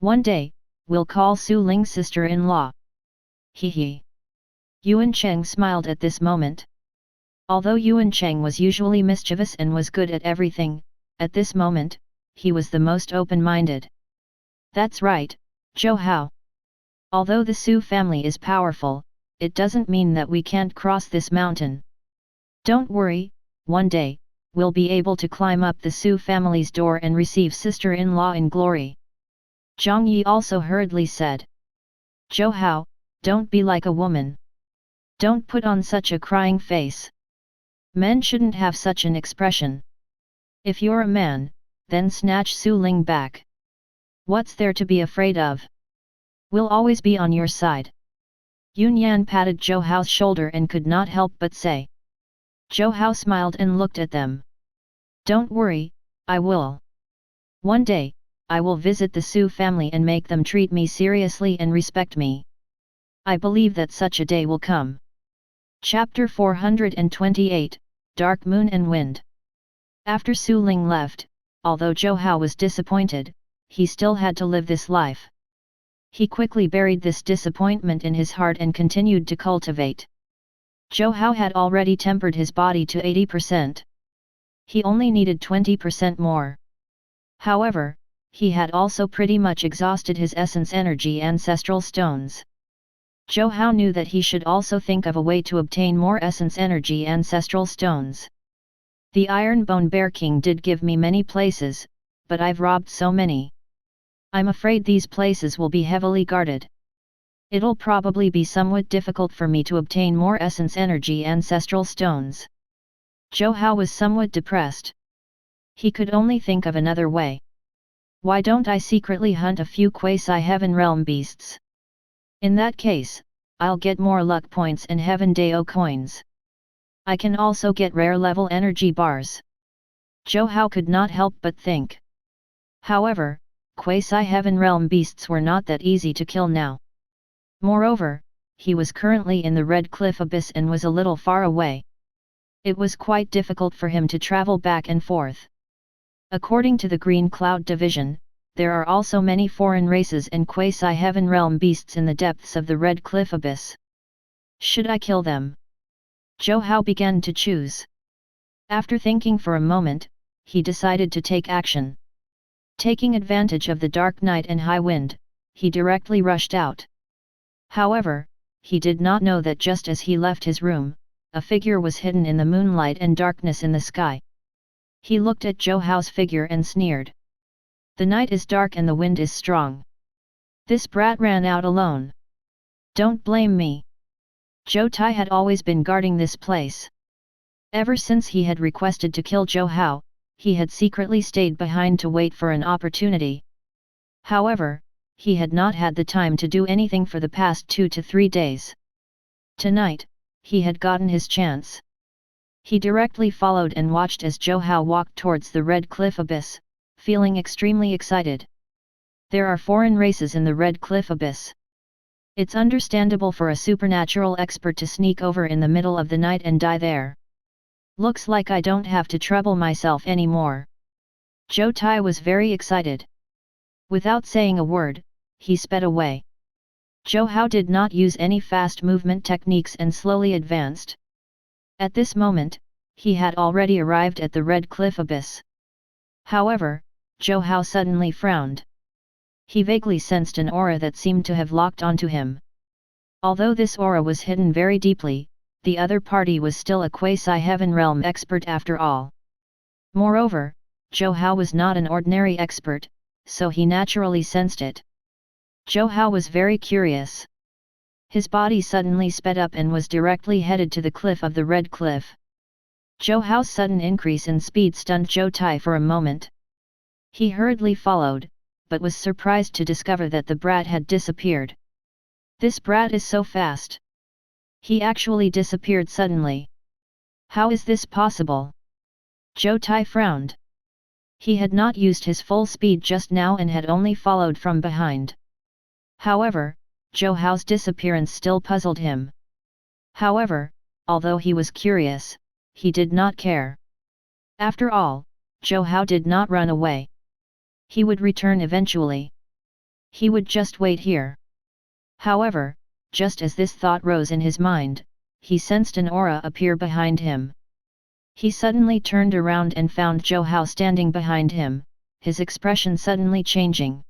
One day, we'll call Suling's sister-in-law. He he. Yuan Cheng smiled at this moment. Although Yuan Cheng was usually mischievous and was good at everything, at this moment, he was the most open-minded. That's right, Zhou Hao. Although the Su family is powerful, it doesn't mean that we can't cross this mountain. Don't worry, one day, we'll be able to climb up the Su family's door and receive sister-in-law in glory. Zhang Yi also hurriedly said. Zhou Hao, don't be like a woman. Don't put on such a crying face. Men shouldn't have such an expression. If you're a man, then snatch Suling back. What's there to be afraid of? We'll always be on your side. Yun Yan patted Zhou Hao's shoulder and could not help but say. Zhou Hao smiled and looked at them. Don't worry, I will. One day, I will visit the Su family and make them treat me seriously and respect me. I believe that such a day will come. Chapter 428, Dark Moon and Wind. After Suling left, although Zhou Hao was disappointed, he still had to live this life. He quickly buried this disappointment in his heart and continued to cultivate. Zhou Hao had already tempered his body to 80%. He only needed 20% more. However, he had also pretty much exhausted his essence energy ancestral stones. Zhou Hao knew that he should also think of a way to obtain more essence energy ancestral stones. The Iron Bone Bear King did give me many places, but I've robbed so many. I'm afraid these places will be heavily guarded. It'll probably be somewhat difficult for me to obtain more essence energy ancestral stones. Zhou Hao was somewhat depressed. He could only think of another way. Why don't I secretly hunt a few quasi-heaven realm beasts? In that case, I'll get more luck points and Heaven Dao coins. I can also get rare level energy bars. Zhou Hao could not help but think. However, quasi-heaven realm beasts were not that easy to kill now. Moreover, he was currently in the Red Cliff Abyss and was a little far away. It was quite difficult for him to travel back and forth. According to the Green Cloud Division, there are also many foreign races and quasi-heaven realm beasts in the depths of the Red Cliff Abyss. Should I kill them? Zhou Hao began to choose. After thinking for a moment, he decided to take action. Taking advantage of the dark night and high wind, he directly rushed out. However, he did not know that just as he left his room, a figure was hidden in the moonlight and darkness in the sky. He looked at Zhou Hao's figure and sneered. The night is dark and the wind is strong. This brat ran out alone. Don't blame me. Zhou Tai had always been guarding this place. Ever since he had requested to kill Zhou Hao, he had secretly stayed behind to wait for an opportunity. However, he had not had the time to do anything for the past 2 to 3 days. Tonight, he had gotten his chance. He directly followed and watched as Zhou Hao walked towards the Red Cliff Abyss, feeling extremely excited. There are foreign races in the Red Cliff Abyss. It's understandable for a supernatural expert to sneak over in the middle of the night and die there. Looks like I don't have to trouble myself anymore. Zhou Tai was very excited. Without saying a word, he sped away. Zhou Hao did not use any fast movement techniques and slowly advanced. At this moment, he had already arrived at the Red Cliff Abyss. However, Zhou Hao suddenly frowned. He vaguely sensed an aura that seemed to have locked onto him. Although this aura was hidden very deeply, the other party was still a quasi-heaven realm expert after all. Moreover, Zhou Hao was not an ordinary expert, so he naturally sensed it. Zhou Hao was very curious. His body suddenly sped up and was directly headed to the cliff of the Red Cliff. Zhou Hao's sudden increase in speed stunned Zhou Tai for a moment. He hurriedly followed, but was surprised to discover that the brat had disappeared. This brat is so fast. He actually disappeared suddenly. How is this possible? Zhou Tai frowned. He had not used his full speed just now and had only followed from behind. However, Zhou Hao's disappearance still puzzled him. However, although he was curious, he did not care. After all, Zhou Hao did not run away. He would return eventually. He would just wait here. However, just as this thought rose in his mind, he sensed an aura appear behind him. He suddenly turned around and found Zhou Hao standing behind him, his expression suddenly changing.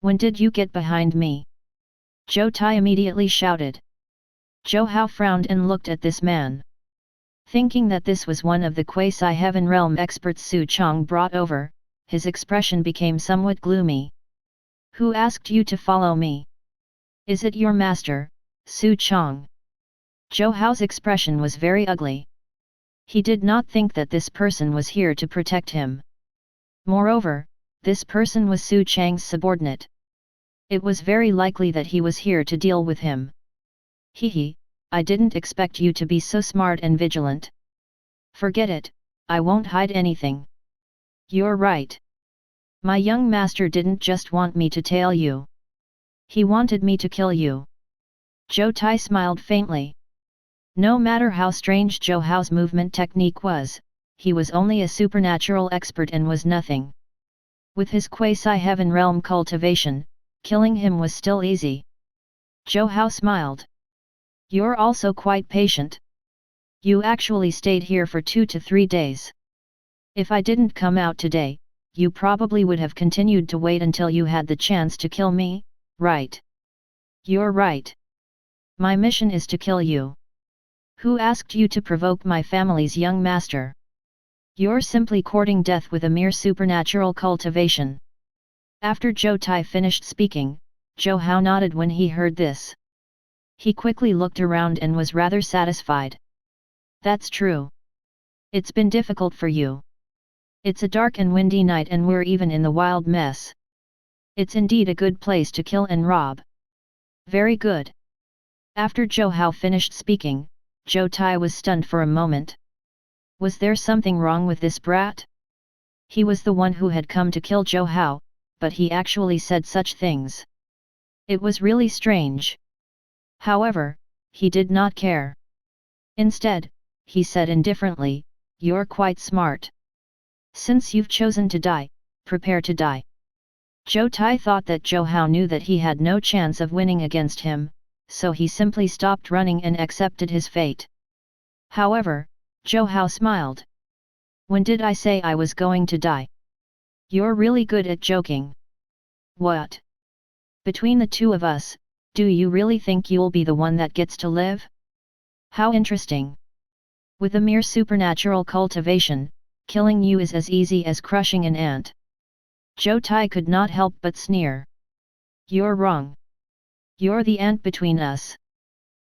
"When did you get behind me?" Zhou Tai immediately shouted. Zhou Hao frowned and looked at this man. Thinking that this was one of the quasi-heaven realm experts Su Chong brought over, his expression became somewhat gloomy. "Who asked you to follow me? Is it your master, Su Chong?" Zhou Hao's expression was very ugly. He did not think that this person was here to protect him. Moreover, this person was Su Chang's subordinate. It was very likely that he was here to deal with him. "Hehe, I didn't expect you to be so smart and vigilant. Forget it, I won't hide anything." "You're right. My young master didn't just want me to tail you. He wanted me to kill you." Zhou Tai smiled faintly. No matter how strange Zhou Hao's movement technique was, he was only a supernatural expert and was nothing. With his quasi-heaven realm cultivation, killing him was still easy. Zhou Hao smiled. "You're also quite patient. You actually stayed here for 2 to 3 days. If I didn't come out today, you probably would have continued to wait until you had the chance to kill me, right?" "You're right. My mission is to kill you. Who asked you to provoke my family's young master? You're simply courting death with a mere supernatural cultivation." After Zhou Tai finished speaking, Zhou Hao nodded when he heard this. He quickly looked around and was rather satisfied. "That's true. It's been difficult for you. It's a dark and windy night and we're even in the wild mess. It's indeed a good place to kill and rob." "Very good." After Zhou Hao finished speaking, Zhou Tai was stunned for a moment. Was there something wrong with this brat? He was the one who had come to kill Zhou Hao, but he actually said such things. It was really strange. However, he did not care. Instead, he said indifferently, "You're quite smart. Since you've chosen to die, prepare to die." Zhou Tai thought that Zhou Hao knew that he had no chance of winning against him, so he simply stopped running and accepted his fate. However, Zhou Hao smiled. "When did I say I was going to die? You're really good at joking. What? Between the two of us, do you really think you'll be the one that gets to live? How interesting. With a mere supernatural cultivation, killing you is as easy as crushing an ant." Zhou Tai could not help but sneer. "You're wrong. You're the ant between us."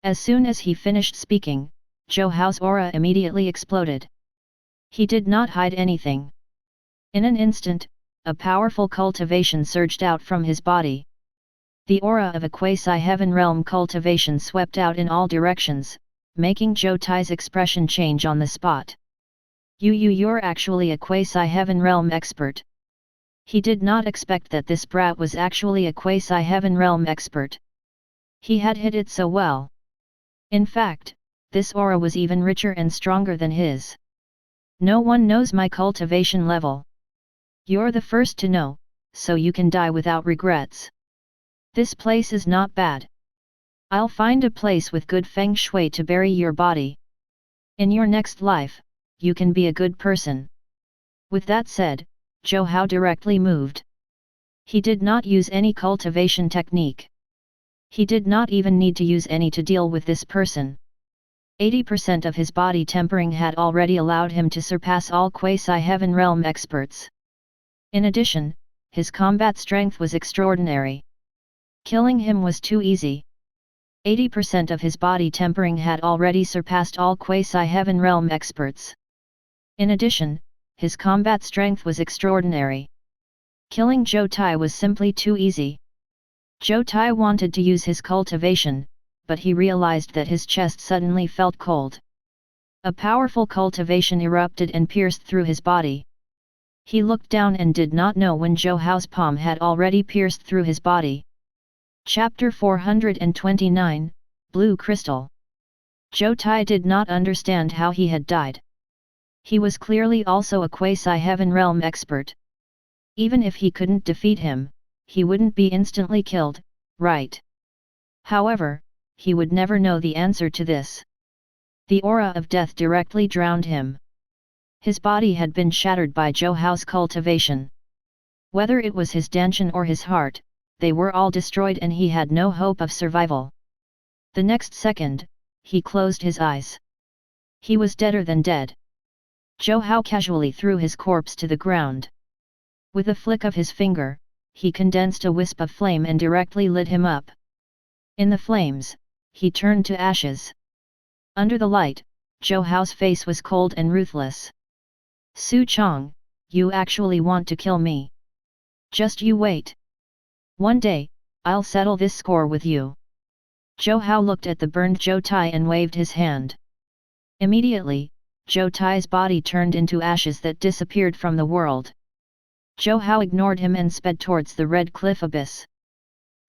As soon as he finished speaking, Zhou Hao's aura immediately exploded. He did not hide anything. In an instant, a powerful cultivation surged out from his body. The aura of a quasi-heaven realm cultivation swept out in all directions, making Zhou Tai's expression change on the spot. You're actually a quasi-heaven realm expert." He did not expect that this brat was actually a quasi-heaven realm expert. He had hit it so well. In fact, this aura was even richer and stronger than his. "No one knows my cultivation level. You're the first to know, so you can die without regrets. This place is not bad. I'll find a place with good feng shui to bury your body. In your next life, you can be a good person." With that said, Zhou Hao directly moved. He did not use any cultivation technique. He did not even need to use any to deal with this person. 80% of his body tempering had already allowed him to surpass all quasi-heaven realm experts. In addition, his combat strength was extraordinary. Killing him was too easy. 80% of his body tempering had already surpassed all quasi-heaven realm experts. In addition, his combat strength was extraordinary. Killing Zhou Tai was simply too easy. Zhou Tai wanted to use his cultivation, but he realized that his chest suddenly felt cold. A powerful cultivation erupted and pierced through his body. He looked down and did not know when Zhou Hao's palm had already pierced through his body. Chapter 429, Blue Crystal. Zhou Tai did not understand how he had died. He was clearly also a quasi-heaven realm expert. Even if he couldn't defeat him, he wouldn't be instantly killed, right? However, he would never know the answer to this. The aura of death directly drowned him. His body had been shattered by Zhou Hao's cultivation. Whether it was his danshan or his heart, they were all destroyed and he had no hope of survival. The next second, he closed his eyes. He was deader than dead. Zhou Hao casually threw his corpse to the ground. With a flick of his finger, he condensed a wisp of flame and directly lit him up. In the flames, he turned to ashes. Under the light, Zhou Hao's face was cold and ruthless. Su Chong, you actually want to kill me? Just you wait. One day, I'll settle this score with you. Zhou Hao looked at the burned Zhou Tai and waved his hand. Immediately, Zhou Tai's body turned into ashes that disappeared from the world. Zhou Hao ignored him and sped towards the red cliff abyss.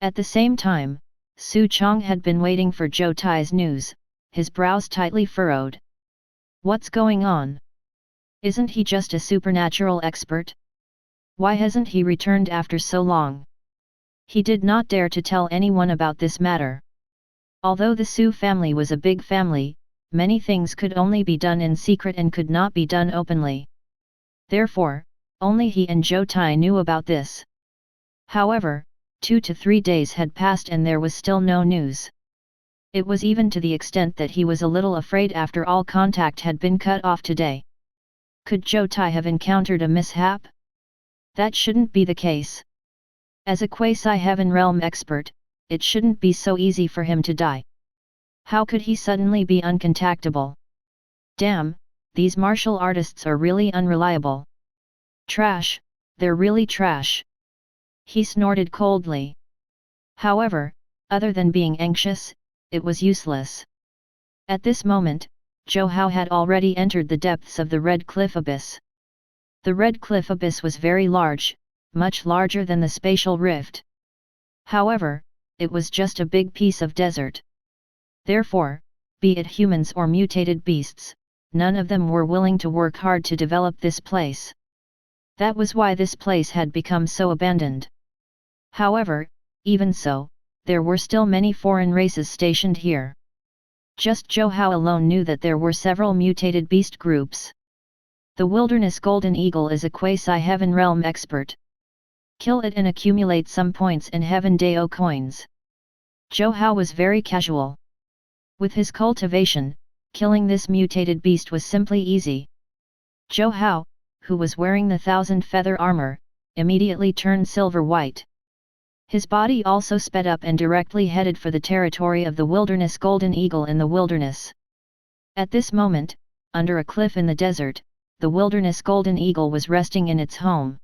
At the same time, Su Chong had been waiting for Zhou Tai's news, his brows tightly furrowed. What's going on? Isn't he just a supernatural expert? Why hasn't he returned after so long? He did not dare to tell anyone about this matter. Although the Su family was a big family, many things could only be done in secret and could not be done openly. Therefore, only he and Zhou Tai knew about this. However, 2 to 3 days had passed and there was still no news. It was even to the extent that he was a little afraid after all contact had been cut off today. Could Zhou Tai have encountered a mishap? That shouldn't be the case. As a quasi-heaven realm expert, it shouldn't be so easy for him to die. How could he suddenly be uncontactable? Damn, these martial artists are really unreliable. Trash, they're really trash. He snorted coldly. However, other than being anxious, it was useless. At this moment, Zhou Hao had already entered the depths of the Red Cliff Abyss. The Red Cliff Abyss was very large, much larger than the spatial rift. However, it was just a big piece of desert. Therefore, be it humans or mutated beasts, none of them were willing to work hard to develop this place. That was why this place had become so abandoned. However, even so, there were still many foreign races stationed here. Just Zhou Hao alone knew that there were several mutated beast groups. The Wilderness Golden Eagle is a quasi-heaven realm expert. Kill it and accumulate some points in Heaven Dao coins. Zhou Hao was very casual. With his cultivation, killing this mutated beast was simply easy. Zhou Hao, who was wearing the 1000-feather armor, immediately turned silver-white. His body also sped up and directly headed for the territory of the Wilderness Golden Eagle in the wilderness. At this moment, under a cliff in the desert, the Wilderness Golden Eagle was resting in its home.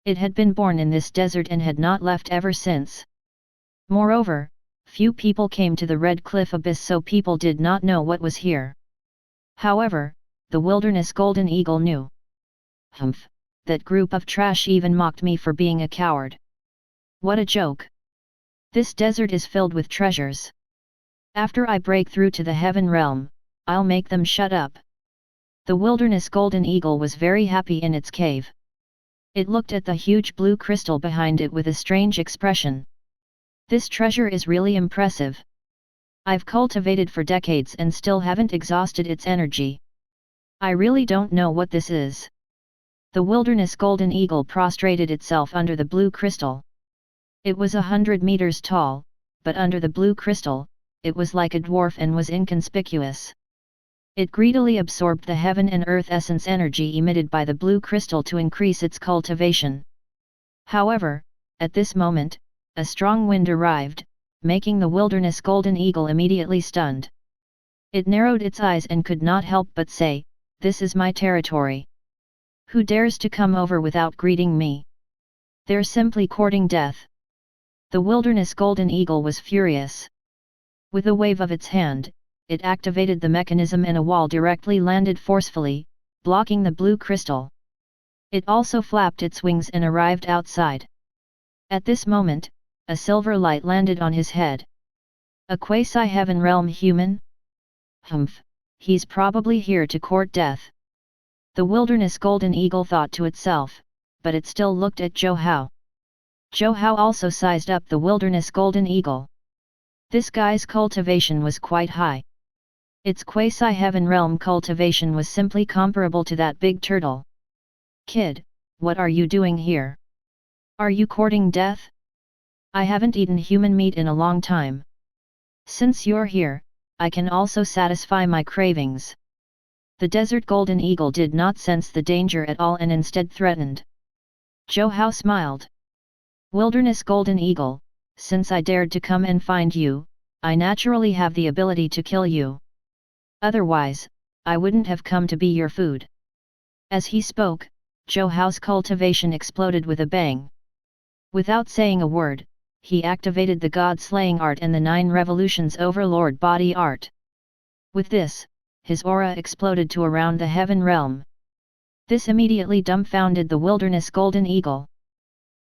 It had been born in this desert and had not left ever since. Moreover, few people came to the Red Cliff Abyss, so people did not know what was here. However, the Wilderness Golden Eagle knew. Humph, that group of trash even mocked me for being a coward. What a joke! This desert is filled with treasures. After I break through to the heaven realm, I'll make them shut up. The Wilderness Golden Eagle was very happy in its cave. It looked at the huge blue crystal behind it with a strange expression. This treasure is really impressive. I've cultivated for decades and still haven't exhausted its energy. I really don't know what this is. The wilderness golden eagle prostrated itself under the blue crystal. It was 100 meters tall, but under the blue crystal, it was like a dwarf and was inconspicuous. It greedily absorbed the heaven and earth essence energy emitted by the blue crystal to increase its cultivation. However, at this moment, a strong wind arrived, making the wilderness golden eagle immediately stunned. It narrowed its eyes and could not help but say, "This is my territory. Who dares to come over without greeting me? They're simply courting death." The wilderness golden eagle was furious. With a wave of its hand, it activated the mechanism and a wall directly landed forcefully, blocking the blue crystal. It also flapped its wings and arrived outside. At this moment, a silver light landed on his head. A quasi-heaven realm human? Humph, he's probably here to court death. The wilderness golden eagle thought to itself, but it still looked at Zhou Hao. Zhou Hao also sized up the wilderness golden eagle. This guy's cultivation was quite high. Its quasi-heaven realm cultivation was simply comparable to that big turtle. "Kid, what are you doing here? Are you courting death? I haven't eaten human meat in a long time. Since you're here, I can also satisfy my cravings." The desert golden eagle did not sense the danger at all and instead threatened. Zhou Hao smiled. "Wilderness golden eagle, since I dared to come and find you, I naturally have the ability to kill you. Otherwise, I wouldn't have come to be your food." As he spoke, Zhou Hao's cultivation exploded with a bang. Without saying a word, he activated the god-slaying art and the 9 revolutions overlord body art. With this, his aura exploded to around the heaven realm. This immediately dumbfounded the wilderness golden eagle.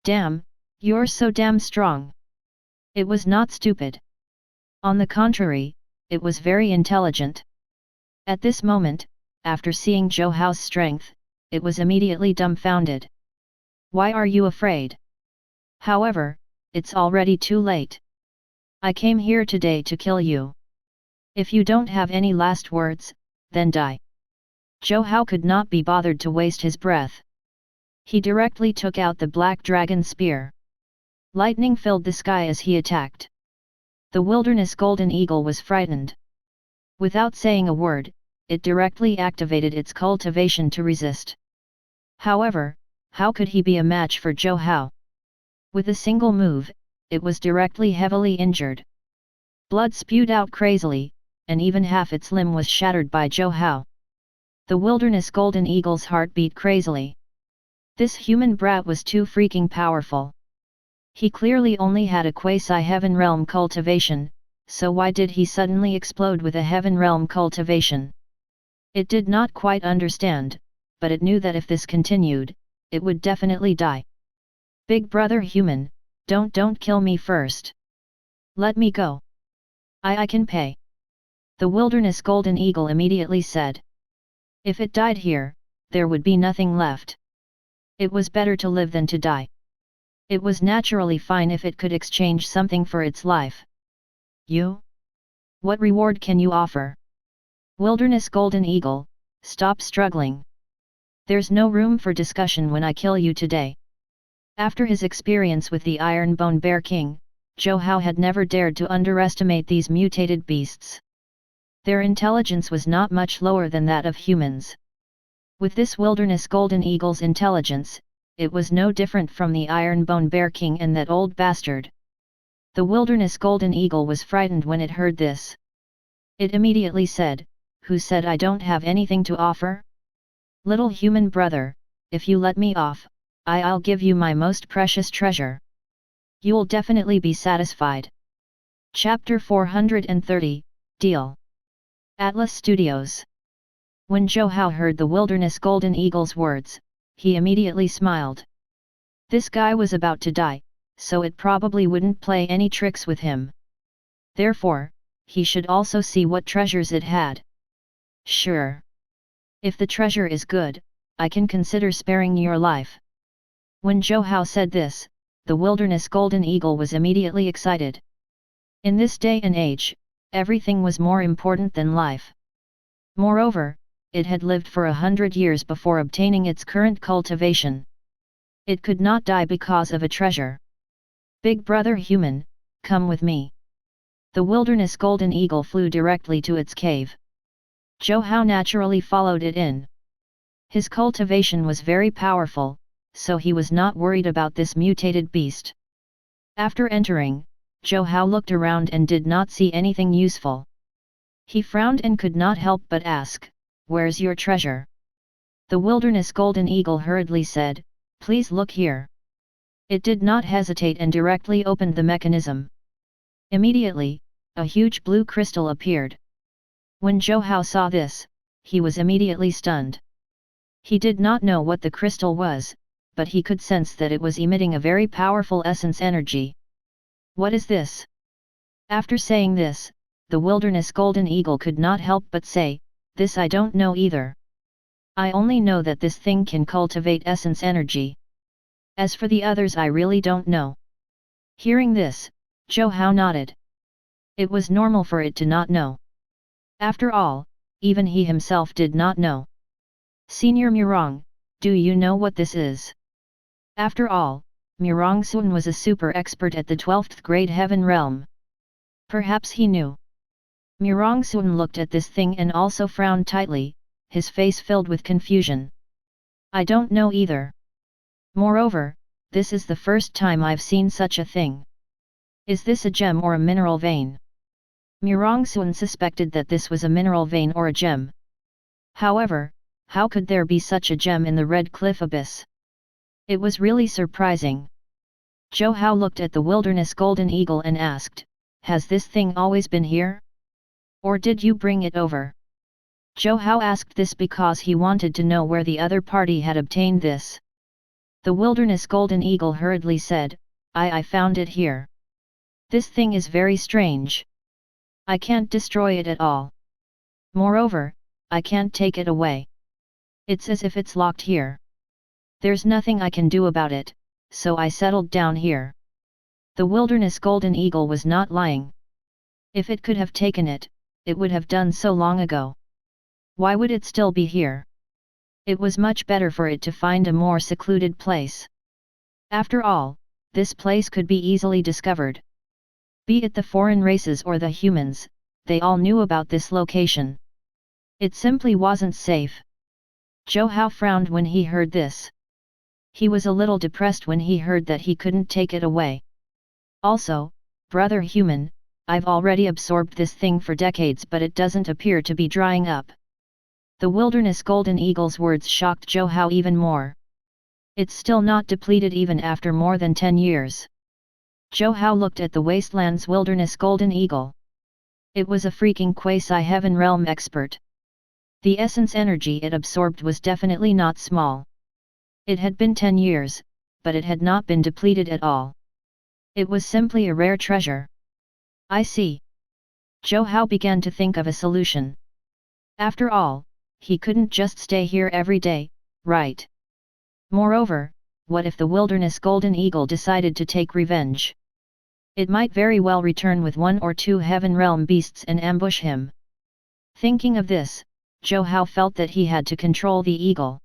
"Damn, you're so damn strong." It was not stupid. On the contrary, it was very intelligent. At this moment, after seeing Zhou Hao's strength, it was immediately dumbfounded. "Why are you afraid? However, it's already too late. I came here today to kill you. If you don't have any last words, then die." Zhou Hao could not be bothered to waste his breath. He directly took out the black dragon spear. Lightning filled the sky as he attacked. The wilderness golden eagle was frightened. Without saying a word, it directly activated its cultivation to resist. However, how could he be a match for Zhou Hao? With a single move, it was directly heavily injured. Blood spewed out crazily, and even half its limb was shattered by Zhou Hao. The wilderness golden eagle's heart beat crazily. This human brat was too freaking powerful. He clearly only had a quasi-heaven realm cultivation, so why did he suddenly explode with a heaven realm cultivation? It did not quite understand, but it knew that if this continued, it would definitely die. "Big brother human, don't kill me first. Let me go. I can pay." The wilderness golden eagle immediately said. If it died here, there would be nothing left. It was better to live than to die. It was naturally fine if it could exchange something for its life. "You? What reward can you offer?" "Wilderness golden eagle, stop struggling. There's no room for discussion when I kill you today." After his experience with the Iron Bone Bear King, Zhou Hao had never dared to underestimate these mutated beasts. Their intelligence was not much lower than that of humans. With this wilderness golden eagle's intelligence, it was no different from the Iron Bone Bear King and that old bastard. The wilderness golden eagle was frightened when it heard this. It immediately said, "Who said I don't have anything to offer? Little human brother, if you let me off, I'll give you my most precious treasure. You'll definitely be satisfied." Chapter 430, Deal. Atlas Studios. When Zhou Hao heard the wilderness golden eagle's words, he immediately smiled. This guy was about to die, so it probably wouldn't play any tricks with him. Therefore, he should also see what treasures it had. "Sure. If the treasure is good, I can consider sparing your life." When Zhou Hao said this, the wilderness golden eagle was immediately excited. In this day and age, everything was more important than life. Moreover, it had lived for 100 years before obtaining its current cultivation. It could not die because of a treasure. Big brother human, come with me. The wilderness golden eagle flew directly to its cave. Zhou Hao naturally followed it in. His cultivation was very powerful, so he was not worried about this mutated beast. After entering, Zhou Hao looked around and did not see anything useful. He frowned and could not help but ask, "Where's your treasure?" The wilderness golden eagle hurriedly said, "Please look here." It did not hesitate and directly opened the mechanism. Immediately, a huge blue crystal appeared. When Zhou Hao saw this, he was immediately stunned. He did not know what the crystal was, but he could sense that it was emitting a very powerful essence energy. "What is this?" After saying this, the wilderness golden eagle could not help but say, "This I don't know either. I only know that this thing can cultivate essence energy. As for the others I really don't know." Hearing this, Zhou Hao nodded. It was normal for it to not know. After all, even he himself did not know. "Senior Murong, do you know what this is?" After all, Murong Sun was a super expert at the 12th grade heaven realm. Perhaps he knew. Murong Sun looked at this thing and also frowned tightly, his face filled with confusion. "I don't know either. Moreover, this is the first time I've seen such a thing. Is this a gem or a mineral vein?" Murong Sun suspected that this was a mineral vein or a gem. However, how could there be such a gem in the Red Cliff Abyss? It was really surprising. Zhou Hao looked at the wilderness golden eagle and asked, "Has this thing always been here? Or did you bring it over?" Zhou Hao asked this because he wanted to know where the other party had obtained this. The wilderness golden eagle hurriedly said, I found it here. This thing is very strange. I can't destroy it at all. Moreover, I can't take it away. It's as if it's locked here. There's nothing I can do about it, so I settled down here." The wilderness golden eagle was not lying. If it could have taken it, it would have done so long ago. Why would it still be here? It was much better for it to find a more secluded place. After all, this place could be easily discovered. Be it the foreign races or the humans, they all knew about this location. It simply wasn't safe. Zhou Hao frowned when he heard this. He was a little depressed when he heard that he couldn't take it away. Also, brother human, I've already absorbed this thing for decades but it doesn't appear to be drying up. The wilderness golden eagle's words shocked Zhou Hao even more. It's still not depleted even after more than 10 years. Zhou Hao looked at the wasteland's wilderness golden eagle. It was a freaking quasi-heaven realm expert. The essence energy it absorbed was definitely not small. It had been 10 years, but it had not been depleted at all. It was simply a rare treasure. I see. Zhou Hao began to think of a solution. After all, he couldn't just stay here every day, right? Moreover, what if the wilderness golden eagle decided to take revenge? It might very well return with 1 or 2 heaven realm beasts and ambush him. Thinking of this, Zhou Hao felt that he had to control the eagle.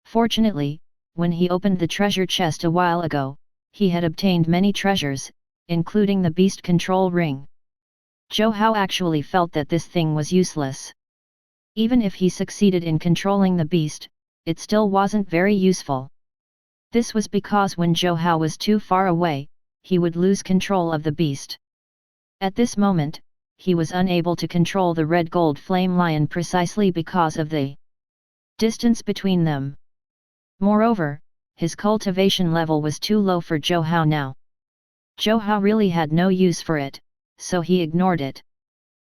Fortunately, when he opened the treasure chest a while ago, he had obtained many treasures, including the beast control ring. Zhou Hao actually felt that this thing was useless. Even if he succeeded in controlling the beast, it still wasn't very useful. This was because when Zhou Hao was too far away, he would lose control of the beast. At this moment, he was unable to control the red gold flame lion precisely because of the distance between them. Moreover, his cultivation level was too low for Zhou Hao now. Zhou Hao really had no use for it, so he ignored it.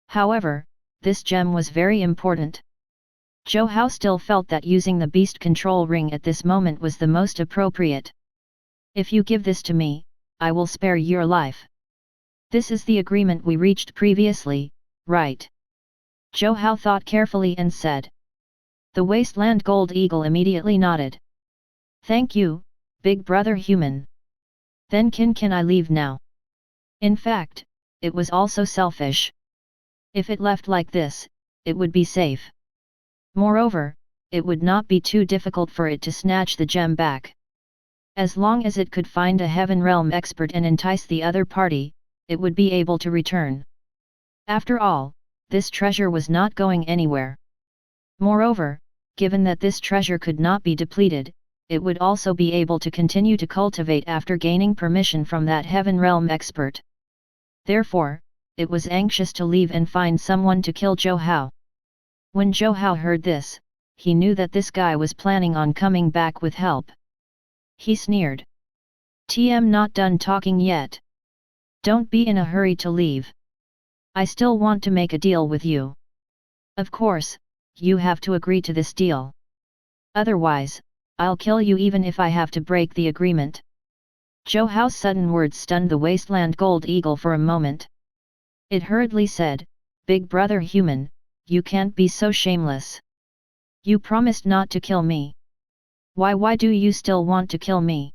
However, this gem was very important. Zhou Hao still felt that using the beast control ring at this moment was the most appropriate. "If you give this to me, I will spare your life. This is the agreement we reached previously, right?" Zhou Hao thought carefully and said. The wasteland gold eagle immediately nodded. "Thank you, big brother human. Then can I leave now?" In fact, it was also selfish. If it left like this, it would be safe. Moreover, it would not be too difficult for it to snatch the gem back. As long as it could find a Heaven Realm expert and entice the other party, it would be able to return. After all, this treasure was not going anywhere. Moreover, given that this treasure could not be depleted, it would also be able to continue to cultivate after gaining permission from that Heaven Realm expert. Therefore, it was anxious to leave and find someone to kill Zhou Hao. When Zhou Hao heard this, he knew that this guy was planning on coming back with help. He sneered. "TM not done talking yet. Don't be in a hurry to leave. I still want to make a deal with you. Of course, you have to agree to this deal. Otherwise, I'll kill you even if I have to break the agreement." Zhou Hao's sudden words stunned the wasteland gold eagle for a moment. It hurriedly said, "Big brother human, you can't be so shameless. You promised not to kill me. Why do you still want to kill me?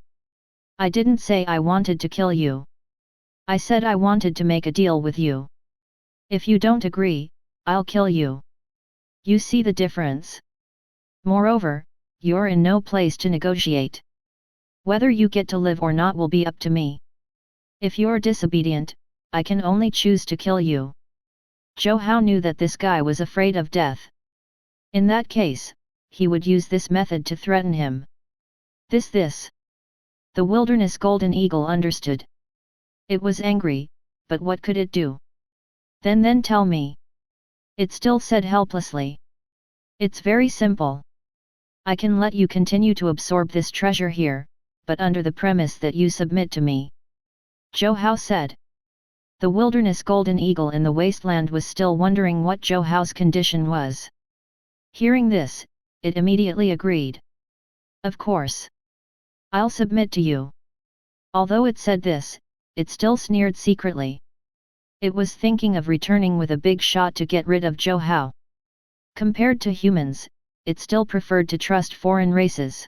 I didn't say I wanted to kill you. I said I wanted to make a deal with you. If you don't agree, I'll kill you. You see the difference? Moreover, you're in no place to negotiate. Whether you get to live or not will be up to me. If you're disobedient, I can only choose to kill you." Zhou Hao knew that this guy was afraid of death. In that case, he would use this method to threaten him. This. The wilderness golden eagle understood. It was angry, but what could it do? Then tell me. It still said helplessly. "It's very simple. I can let you continue to absorb this treasure here, but under the premise that you submit to me," Zhou Hao said. The wilderness golden eagle in the wasteland was still wondering what Zhou Hao's condition was. Hearing this, it immediately agreed. "Of course. I'll submit to you." Although it said this, it still sneered secretly. It was thinking of returning with a big shot to get rid of Zhou Hao. Compared to humans, it still preferred to trust foreign races.